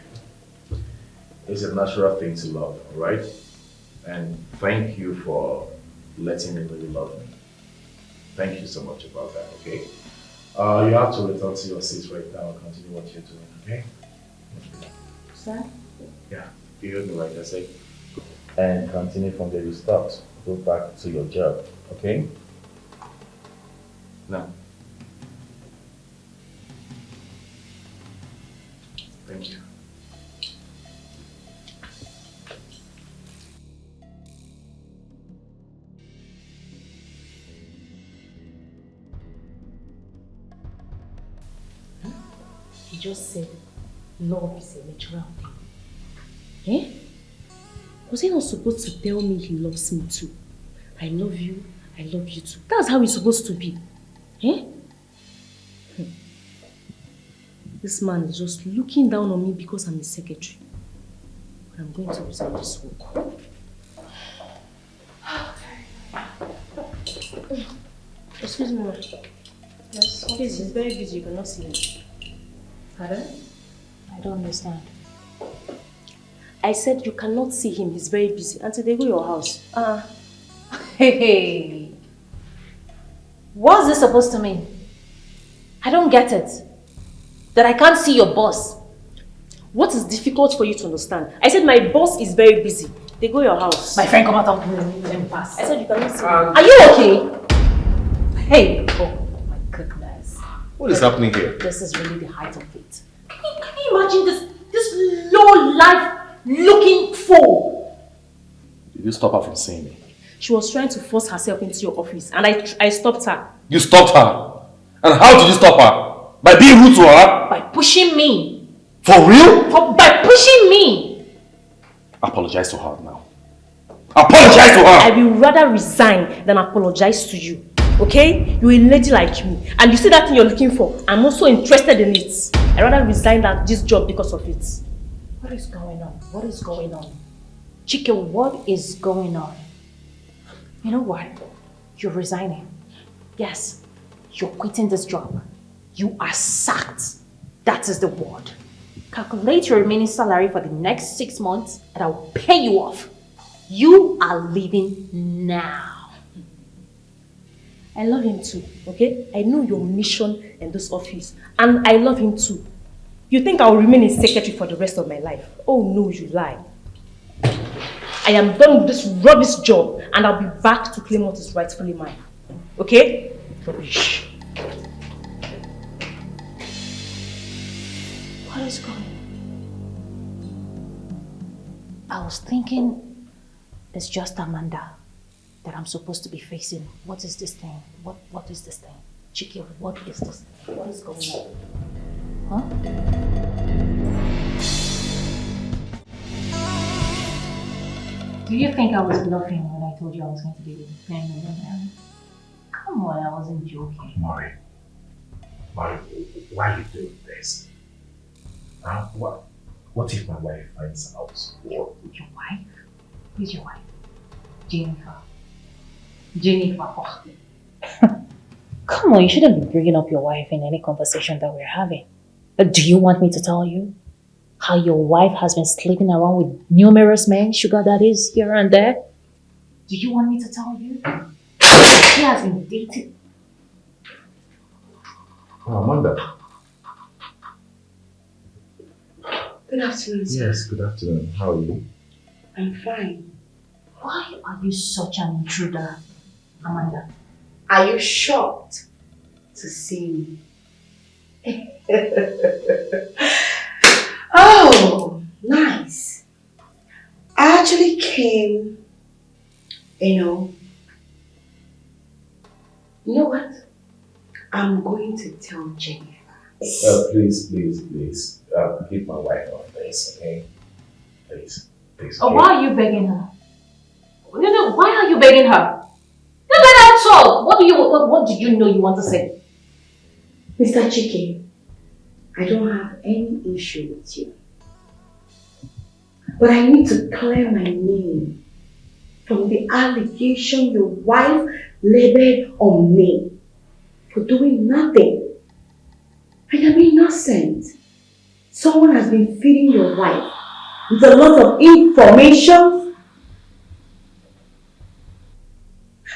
It's a natural thing to love, alright? And thank you for letting me really love me. Thank you so much about that, okay? You have to return to your seat right now and continue what you're doing, okay? Sir? Yeah, you heard me like I said. And continue from where you stopped. Go back to your job, okay? Now. Thank you. He just said love is a natural thing. Eh? Was he not supposed to tell me he loves me too? I love you too. That's how it's supposed to be. Eh? This man is just looking down on me because I'm his secretary. But I'm going to resolve this work. Excuse me, ma'am. Yes? Please, he's very busy. You cannot see him. Pardon? I don't understand. I said you cannot see him. He's very busy. Until they go to your house. Hey. What's this supposed to mean? I don't get it. That I can't see your boss. What is difficult for you to understand? I said my boss is very busy. They go to your house. My friend, come out of the pass. I said you cannot see him. Are you okay? Hey. Oh my goodness. What is happening here? This is really the height of it. Can you imagine this low life looking fool? Did you stop her from seeing me? She was trying to force herself into your office and I stopped her. You stopped her? And how did you stop her? By being rude to her? By pushing me. For real? By pushing me. Apologize to her now. Apologize to her! I will rather resign than apologize to you. Okay? You're a lady like me. And you see that thing you're looking for. I'm also interested in it. I'd rather resign this job because of it. What is going on? What is going on? Chike, what is going on? You know what? You're resigning. Yes, you're quitting this job. You are sacked. That is the word. Calculate your remaining salary for the next 6 months and I will pay you off. You are leaving now. I love him too, okay? I know your mission in this office and I love him too. You think I will remain a secretary for the rest of my life? Oh no, you lie. I am done with this rubbish job and I'll be back to claim what is rightfully mine. Okay? Rubbish. What is going on? I was thinking it's just Amanda that I'm supposed to be facing. What is this thing? What is this thing? Chike, what is this thing? What is going on? Huh? Do you think I was bluffing when I told you I was going to be with a millionaire? Come on, I wasn't joking. Mari, why are you doing this? What if my wife finds out? Your wife? Who's your wife? Jennifer. Jennifer. Oh. Come on, you shouldn't be bringing up your wife in any conversation that we're having. But do you want me to tell you how your wife has been sleeping around with numerous men, sugar daddies here and there? Do you want me to tell you? She has been dating. Oh, Amanda. Good afternoon, sir. Yes, good afternoon. How are you? I'm fine. Why are you such an intruder, Amanda? Are you shocked to see me? Oh, nice. I actually came, you know what? I'm going to tell Jennifer. Please. Keep my wife on this, okay? Please. Oh, why are you begging her? No, why are you begging her? No, let her talk. What do you know you want to say? Mr. Chike, I don't have any issue with you. But I need to clear my name from the allegation your wife labeled on me for doing nothing. I am innocent. Someone has been feeding your wife with a lot of information.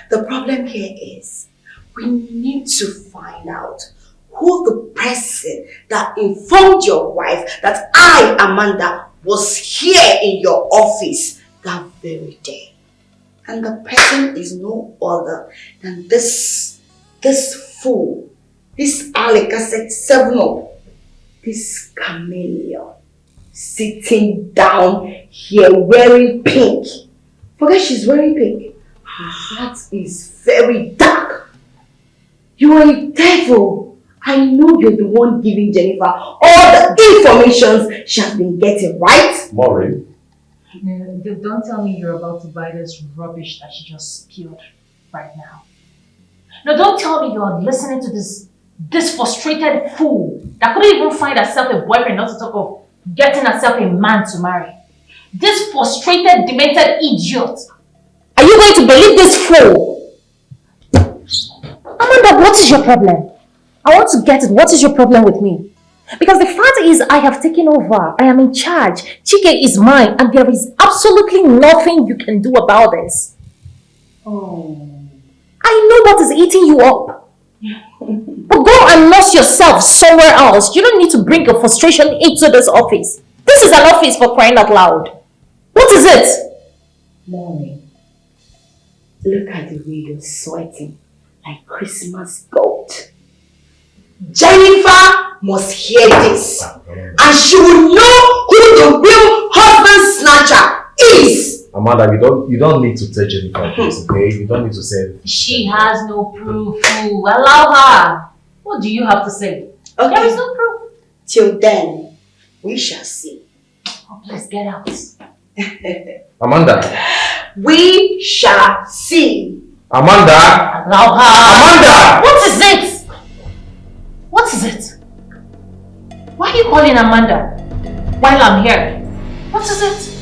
The problem here is we need to find out who the person that informed your wife that I, Amanda, was here in your office that very day. And the person is no other than this fool, this Alec-7 this chameleon sitting down here wearing pink. Forget she's wearing pink. Her heart is very dark. You are a devil. I know you're the one giving Jennifer all the information she has been getting, right? Maureen. Don't tell me you're about to buy this rubbish that she just spilled right now. No, don't tell me you're listening to this frustrated fool that couldn't even find herself a boyfriend, not to talk of getting herself a man to marry. This frustrated, demented idiot. Are you going to believe this fool? Amanda, what is your problem? I want to get it. What is your problem with me? Because the fact is, I have taken over. I am in charge. Chike is mine, and there is absolutely nothing you can do about this. Oh. I know what is eating you up. But go and nurse yourself somewhere else. You don't need to bring your frustration into this office. This is an office for crying out loud. What is it? Mommy, look at the way you're sweating like Christmas goat. Jennifer must hear this. And she will know who the real husband snatcher is. Amanda, you don't need to tell Jennifer this, okay? You don't need to say anything. She has no proof. Allow her. What do you have to say? Okay. There is no proof. Till then, we shall see. Oh, please get out. Amanda. We shall see. Amanda. Allow her. Amanda. What is it? What is it? Why are you calling Amanda while I'm here? What is it?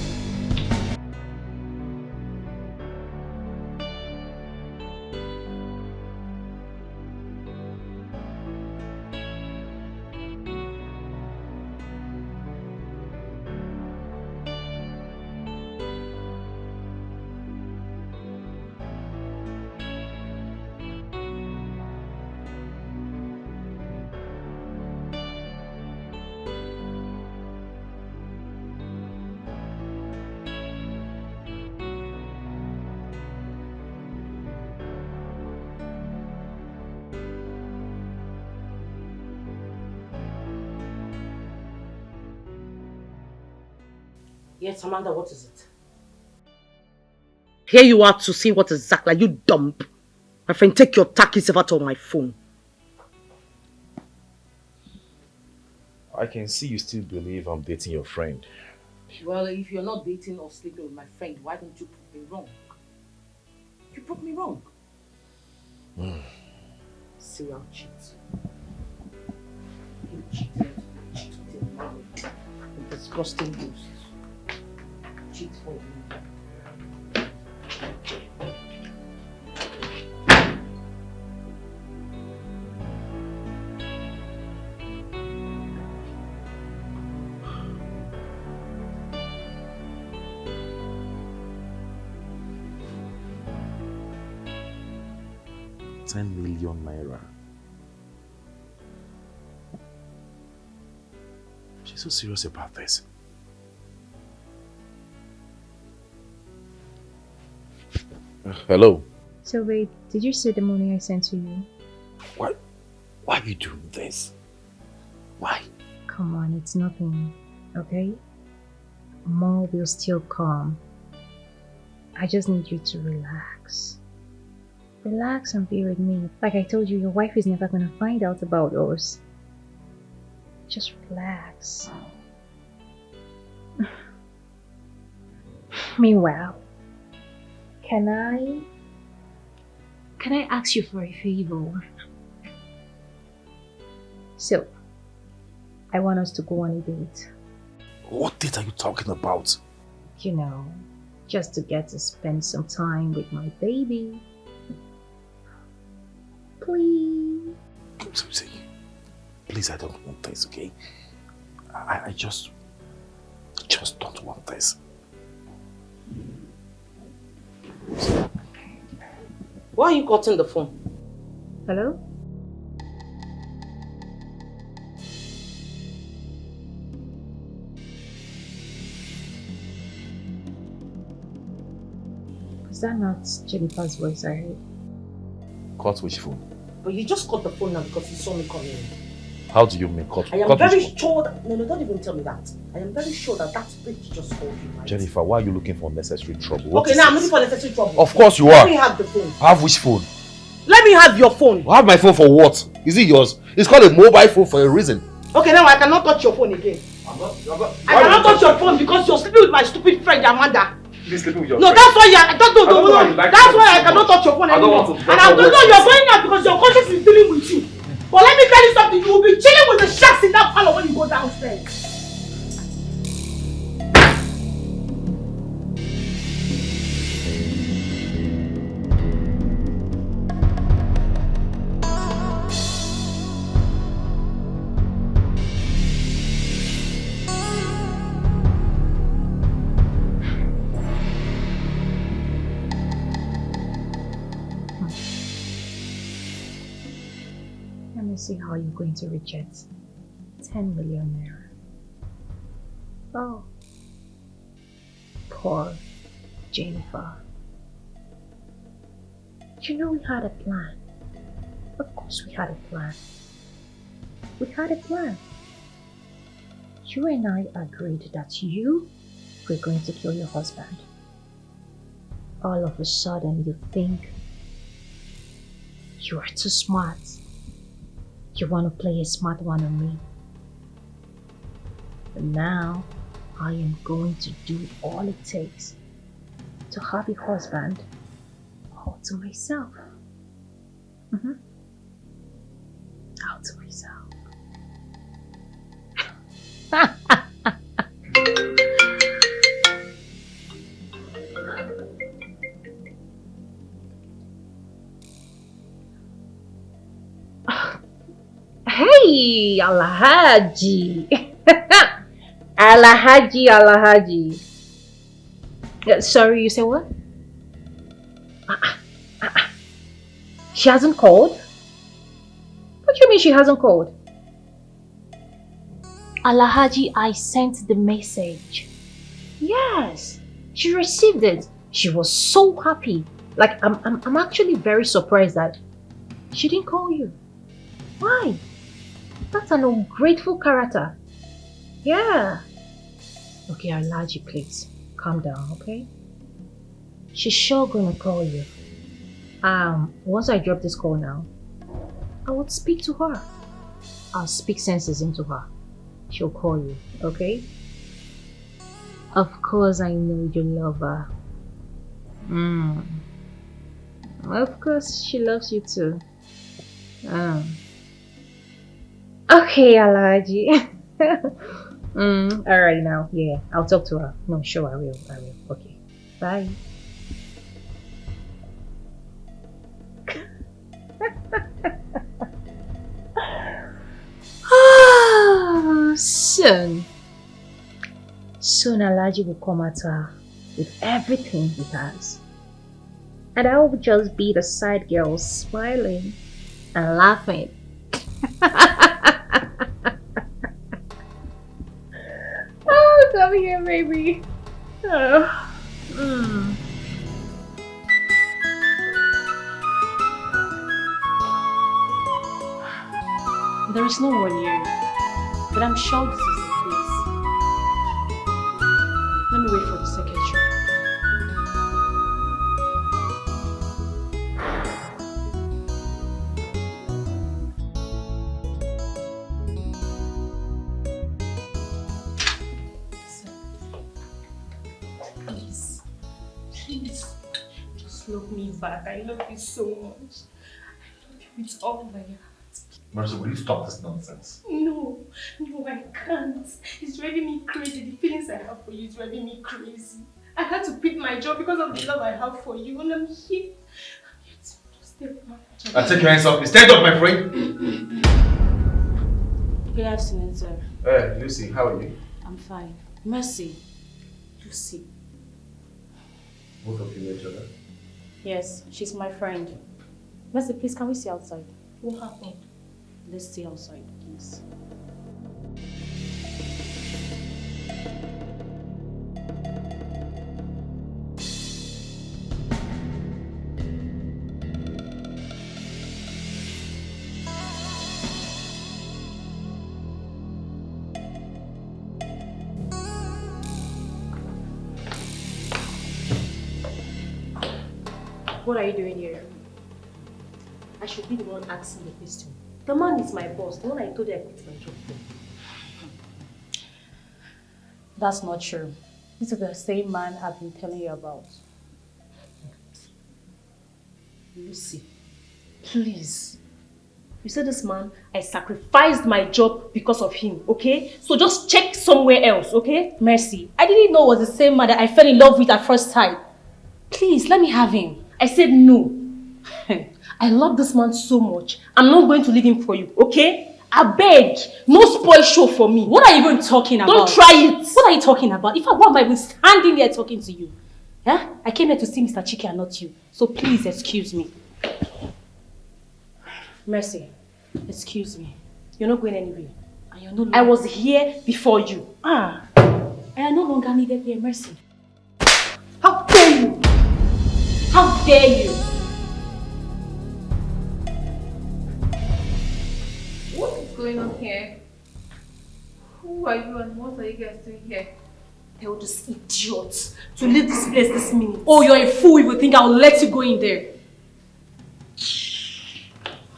Yes, Amanda, what is it? Here you are to see what exactly. You dump. My friend, take your tacky self out of my phone. I can see you still believe I'm dating your friend. Well, if you're not dating or sleeping with my friend, why don't you prove me wrong? You proved me wrong. Serial cheat. You cheated, married. A disgusting ghost. Cheat for you. ₦10 million. She's so serious about this. Hello. So wait, did you see the money I sent to you? Why are you doing this? Why? Come on, it's nothing, okay? More will still come. I just need you to relax. Relax and be with me. Like I told you, your wife is never gonna find out about us. Just relax. Meanwhile, can I ask you for a favor? So, I want us to go on a date. What date are you talking about? You know, just to get to spend some time with my baby. Please. Please, I don't want this, okay? I just don't want this. Why are you cutting the phone? Hello? Was that not Jennifer's voice I heard? Cut which phone? But you just cut the phone now because you saw me coming in. How do you mean cut? I am cut very which phone? sure that... No, don't even tell me that. I am very sure that bitch just called you, right? Jennifer, why are you looking for unnecessary trouble? What Okay, is now I'm it? looking for necessary trouble. Of course you are. Let me have the phone. Have which phone? Let me have your phone. Have my phone for what? Is it yours? It's called a mobile phone for a reason. Okay, now I cannot touch your phone again. I cannot touch your phone because you're sleeping with my stupid friend Amanda. You're sleeping with your No, friend. that's why I don't know. That's why I cannot touch your phone I don't anymore. want to. And I don't know you're going out because your conscience is dealing with you. But let me tell you something, you will be chilling with the sharks in that parlor when you go downstairs. See how you're going to reject 10 million naira. Oh, poor Jennifer. You know we had a plan. Of course we had a plan. We had a plan. You and I agreed that you were going to kill your husband. all of a sudden you think you are too smart. You want to play a smart one on me. But now I am going to do all it takes to have a husband all to myself. All to myself. Hey, Alhaji. Alhaji. Sorry, you said what? She hasn't called? What do you mean she hasn't called? Alhaji, I sent the message. Yes, she received it. She was so happy. Like, I'm actually very surprised that she didn't call you. Why? That's an ungrateful character. Yeah. Okay, Alhaji, please calm down, okay? She's sure gonna call you. Once I drop this call now, I would speak to her. I'll speak senses into her. She'll call you, okay? Of course I know you love her. Of course she loves you too. Okay, Alhaji. Alright now, yeah, I'll talk to her. No, sure, I will. Okay, bye. Soon Alhaji will come at her with everything he has. And I will just be the side girl smiling and laughing. Oh, come here, baby. Oh. There is no one here, but I'm sure this is the place. Let me wait for the secretary. Please, just love me back. I love you so much. I love you with all my heart. Mercy, will you stop this nonsense? No, I can't. It's driving me crazy. The feelings I have for you is driving me crazy. I had to quit my job because of the love I have for you, and I'm here. Just step back. I'll take your hands off me. Stand up, my friend. Good afternoon, sir. Hey, Lucy, how are you? I'm fine. Mercy. Lucy. Both of you know each other? Yes, she's my friend. Mercy, please, can we see outside? What happened? Let's stay outside, please. What are you doing here? I should be the one asking the question. The man is my boss, the one I told you I quit my job for. That's not true. This is the same man I've been telling you about. Lucy, please. You said this man, I sacrificed my job because of him, okay? So just check somewhere else, okay? Mercy, I didn't know it was the same man that I fell in love with at first sight. Please, let me have him. I said no. I love this man so much. I'm not going to leave him for you, okay? I beg. No spoil show for me. What are you even talking about? Don't try it. What are you talking about? In fact, why am I even standing there talking to you? Yeah? I came here to see Mr. Chike and not you. So please excuse me. Mercy, excuse me. You're not going anywhere. And you're no longer... I was here before you. I am no longer needed here, Mercy. How dare you? How dare you? What is going on here? Who are you and what are you guys doing here? Tell this idiot to leave this place this minute. Oh, you're a fool if you think I'll let you go in there.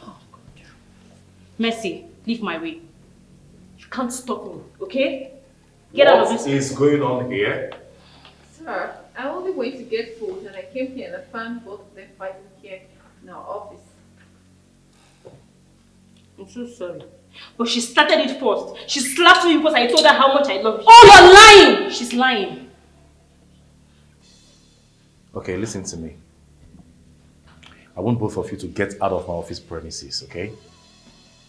Oh, God. Mercy, leave my way. You can't stop me, okay? Get out of this. What is going on here? Sir, I only went to get food and I came here and I found both of them fighting here in our office. I'm so sorry. But she started it first. She slapped me because I told her how much I love you. Oh, you're lying! She's lying. Okay, listen to me. I want both of you to get out of my office premises, okay?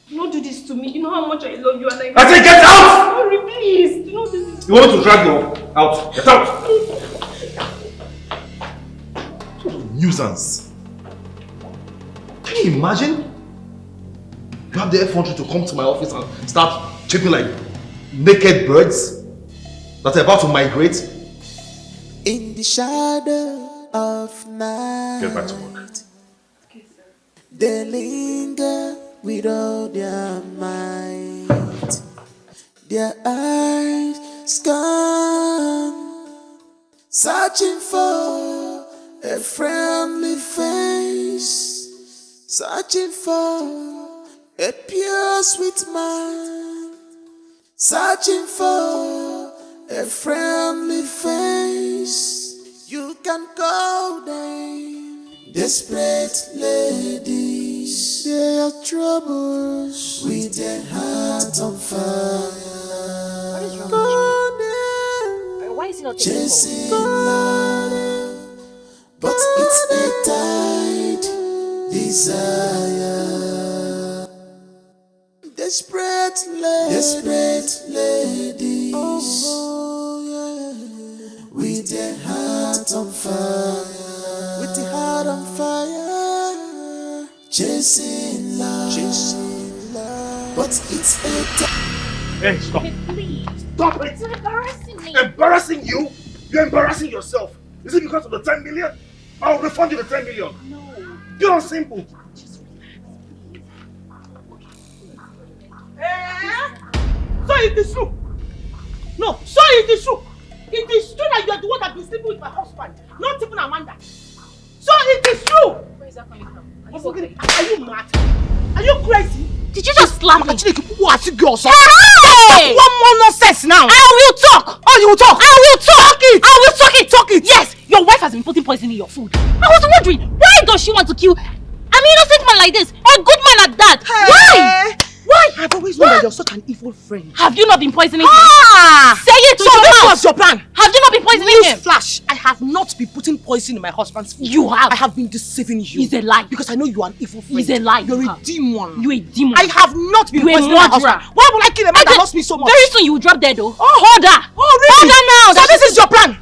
Do not do this to me. You know how much I love you and I said get out! Sorry, please. Do not do this. You want me to drag you out? Get out! What a nuisance. Can you imagine? You have the effrontery to come to my office and start chirping like naked birds that are about to migrate. In the shadow of night, Get back to work. Okay, sir. they linger with all their might. Their eyes scan, searching for a friendly face, searching for a pure sweet mind, searching for a friendly face. You can call them desperate ladies. Their troubles with their heart on fire. What is wrong with you? Why is he not taking Chasing love, but it's a tight desire. Desperate ladies, oh, yeah. With their heart on fire, with the heart on fire, chasing love, but it's a Hey, stop. Hey, please. Stop it! You're embarrassing me. Embarrassing you? You're embarrassing yourself. Is it because of the 10 million? I'll refund you the 10 million. No. Pure simple. So it is true. No, so it is true. It is true that you are the one that been sleeping with my husband, not even Amanda. So it is true. Where is that coming from? Are you mad? Are you crazy? Did you just slap me? Actually, what you girl? Hey! One more nonsense now. I will talk. Oh, you will talk. I will talk. Talk it. I will talk it. Talk it. Yes, your wife has been putting poison in your food. I was wondering, why does she want to kill an innocent man like this? A good man at that. Hey. Why? Why? I've always known that you're such an evil friend. Have you not been poisoning him? Say it to So your this mouth. was your plan. Have you not been poisoning him? Flash, I have not been putting poison in my husband's food. You have. I have been deceiving you. He's a lie. Because I know you are an evil friend. He's a lie. You're a demon. You're a demon. I have not been You're a poisoning my murderer. husband. Why would I kill a man that loves me so much? Very soon you will drop dead though. Oh. Hold her. Oh, really? Hold her now. So this is your plan.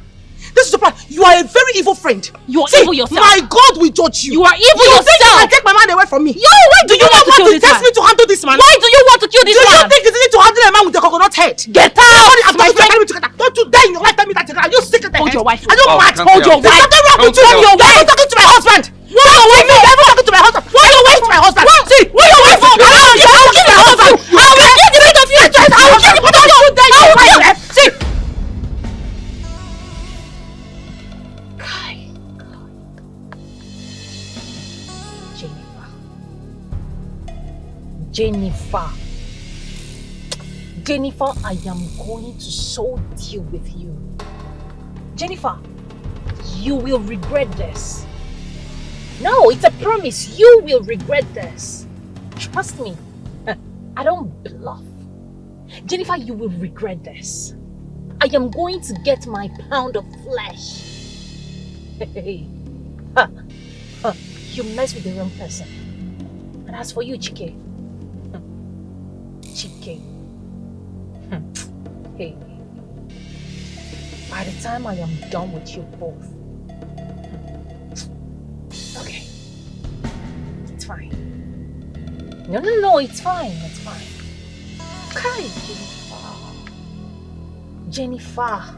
This is your plan. You are a very evil friend. You are See, evil yourself. My God will judge you. You are evil you yourself. Think you can take my man away from me? Yo, why do you want to kill this test man? me to handle this man? Why do you want to kill this man? Do you man? think it's easy to handle a man with a coconut head? Get out! I'm not telling you together. Don't you dare in your life tell me that together. Are you sick of the Hold head? your wife. Are you mad? Hold your wife. There's nothing wrong with you. Hold your wife. You're talking to my husband. Why your wife? You're never talking to my husband. Why your wife to my husband? See, why your wife? I will kill my husband. I will kill the both of you. I will kill the both of you. I will kill them. See. Jennifer, I am going to so deal with you. Jennifer, you will regret this. No, it's a promise. You will regret this. Trust me. I don't bluff. Jennifer, you will regret this. I am going to get my pound of flesh. Hey. You mess with the wrong person. And as for you, Chike. Chike. Hey. By the time I am done with you both. Okay. It's fine. No, it's fine. It's fine. Okay, Jennifer.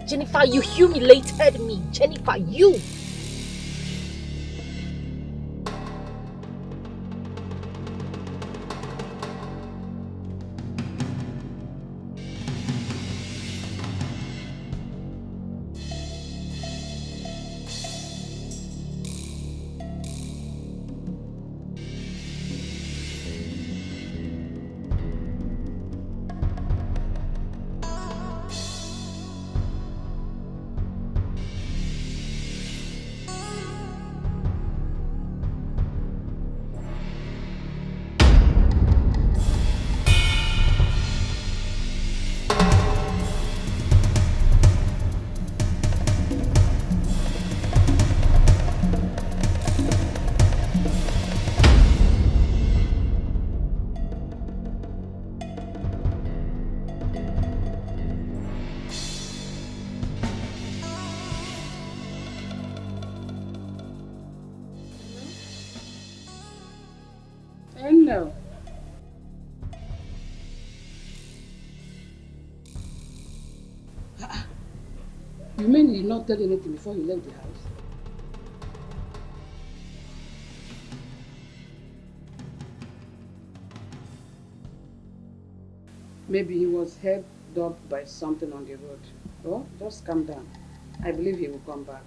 Jennifer, you humiliated me. Jennifer, you. You mean you did not tell anything before you left the house? Maybe he was held up by something on the road. Oh, just calm down. I believe he will come back.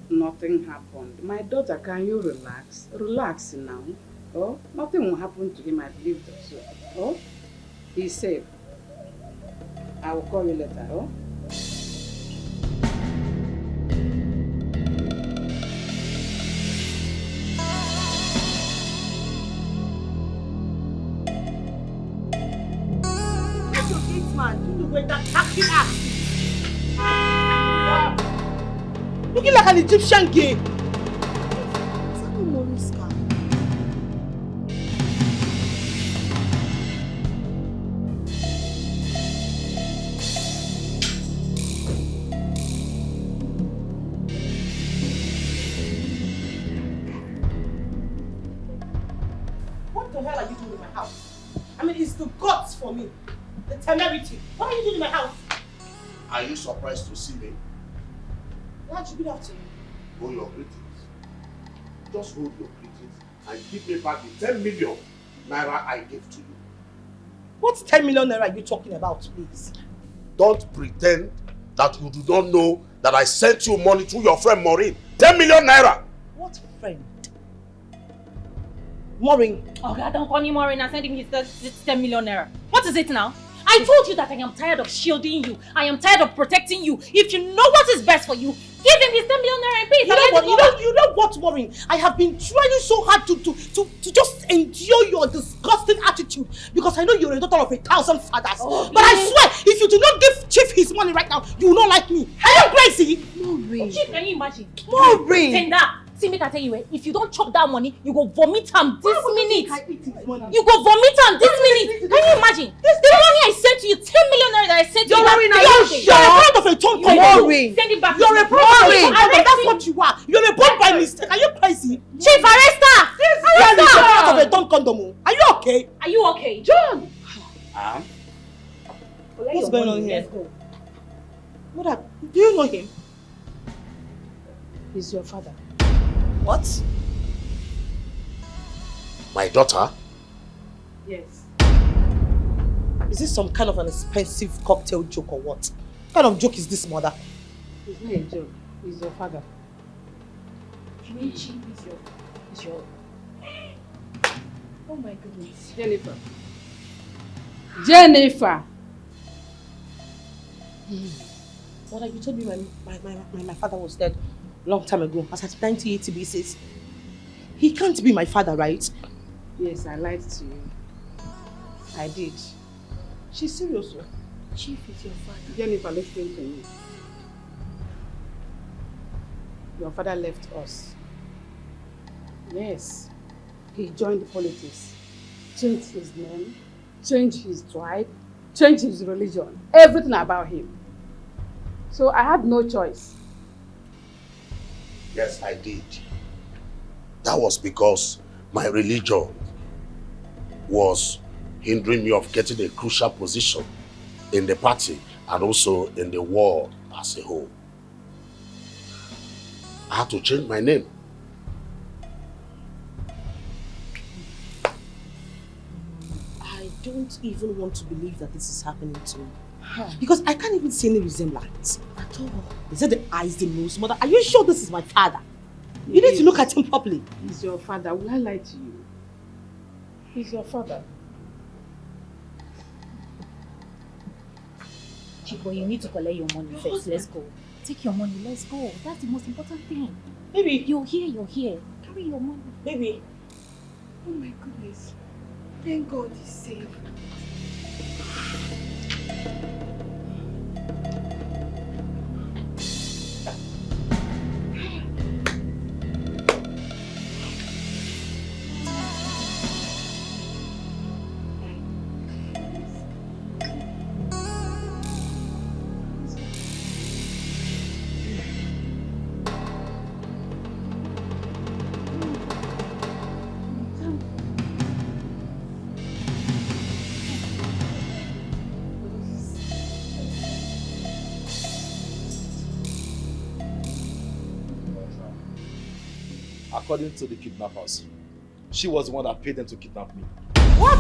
Nothing happened. My daughter, can you relax? Relax now. Oh, nothing will happen to him, I believe so. Oh, he's safe. I will call you later, oh? Looking like an Egyptian gay. What the hell are you doing in my house? I mean, it's the guts for me. The temerity. What are you doing in my house? Are you surprised to see me? Why should be after you? Hold your greetings. Just hold your greetings and give me back the 10 million naira I gave to you. What 10 million naira are you talking about, please? Don't pretend that you do not know that I sent you money through your friend Maureen. 10 million naira! What friend? Maureen. Oh God, don't call me Maureen and send him his 10 million naira. What is it now? I told you that I am tired of shielding you. I am tired of protecting you. If you know what is best for you, give him his 10 million naira and pay it. You know what, Maureen? I have been trying so hard to just endure your disgusting attitude because I know you're a daughter of 1,000 fathers. Oh, but I swear, if you do not give Chief his money right now, you will not like me. Are you crazy? Maureen. Chief, can you imagine? Maureen. Tender. See, make I tell you, if you don't chop that money, you go vomit him this minute. You go vomit him this minute. Can you imagine? The money I sent to you, 10 million naira that I sent to you. You're a part of a tongue Maureen. Send it back. You're a part of a tongue. That's what you are. You're a born by mistake. Are you crazy? Chief, arrest her. Arrest her. You're a part of a tongue condom. Are you okay? Are you okay? John. What's going on here? Let's go. Mother, do you know him? He's your father. What? My daughter? Yes. Is this some kind of an expensive cocktail joke or what? What kind of joke is this, mother? It's not a joke. He's your father. Chief is your... Oh my goodness. Jennifer. Jennifer! Mother, you told me my father was dead long time ago, as at 1980 basis. He can't be my father, right? Yes, I lied to you. I did. She's serious, sir. Chief is your father. Jennifer, listen to me. Your father left us. Yes. He joined politics. Changed his name, changed his tribe, changed his religion. Everything about him. So I had no choice. Yes, I did. That was because my religion was hindering me of getting a crucial position in the party and also in the world as a whole. I had to change my name. I don't even want to believe that this is happening to me. Because I can't even see any resemblance at all. Is it the eyes, the nose? Mother, are you sure this is my father? You need to look at him properly. He's your father. Will I lie to you? He's your father. Chico, you need to collect your money first. Let's go. Take your money. Let's go. That's the most important thing. Baby. You're here. Carry your money. Baby. Oh my goodness. Thank God he's safe. According to the kidnappers, she was the one that paid them to kidnap me. What?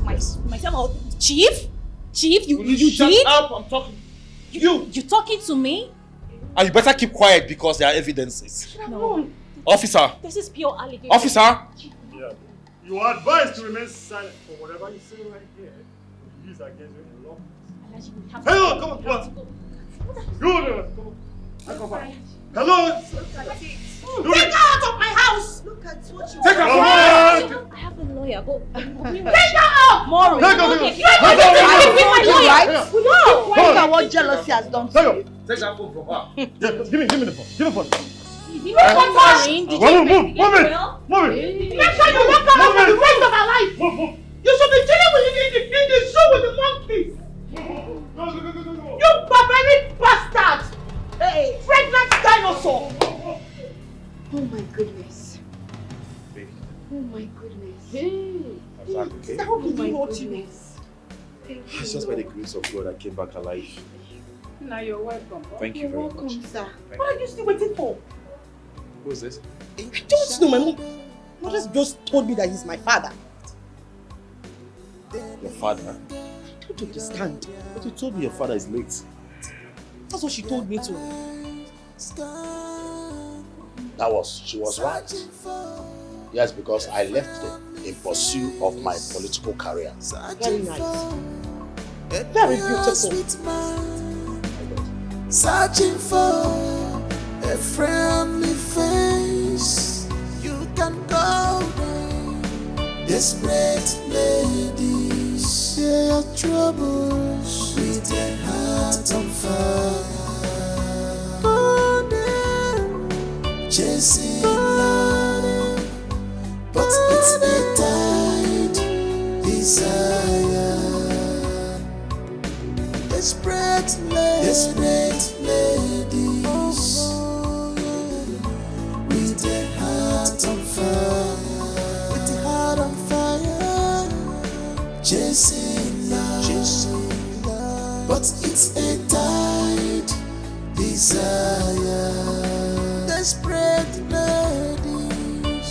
Yes. Myself, Chief? Chief, you Shut did? up, I'm talking. You talking to me? And you better keep quiet because there are evidences. No. Officer! This is pure allegation. Officer! Yeah. You are advised to remain silent for whatever you say right here will be used against you in law. Hello, come on, come on. Good, come on. Hello. Take her out of my house! Look at what you Take her want. out! I have a lawyer. Go. Take her out! Maureen. Take her out! Okay. Right? No! Look at what jealousy has done to you. Take that phone from her. Yeah, give me the phone. Give me the phone. Maureen, did you Move it! Make sure you lock her up for the rest of her life! Move! You should be chilling with in the zoo with the monkeys! Go! You barbaric bastard! Hey, pregnant dinosaur! Oh my goodness. Oh my goodness. Is that okay? How could you hurt you? It's just by the grace of God I came back alive. Now you're welcome. Thank you very much. Sir. What are you still waiting for? Who is this? I don't know, my mother just told me that he's my father. Your father? I don't understand. But you told me your father is late. That's what she told me to. She was right. Yes, because I left them in pursuit of my political career. Very nice. Very beautiful. Searching for a friendly face. You can go there. Desperate ladies, share your troubles with their heart on fire. Chasing love, but it's a tight desire. Desperate ladies, with their heart on fire, with the heart on fire. Chasing love, but it's a tight desire.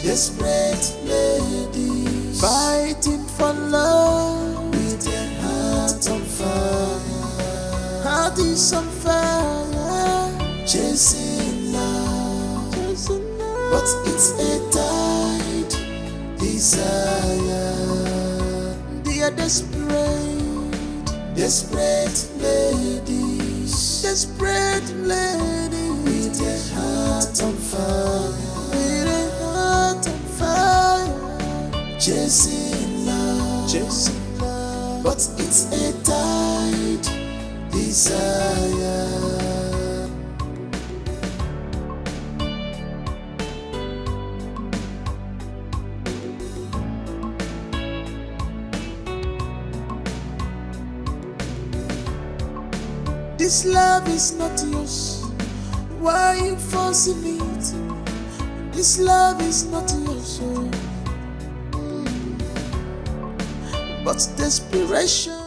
Desperate ladies, fighting for love with their heart on fire. Heart is on fire, chasing love, but it's a tight desire. They are desperate ladies, with their heart on fire. Chasing love, but it's a tight desire. This love is not yours. Why are you forcing it? This love is not yours. But desperation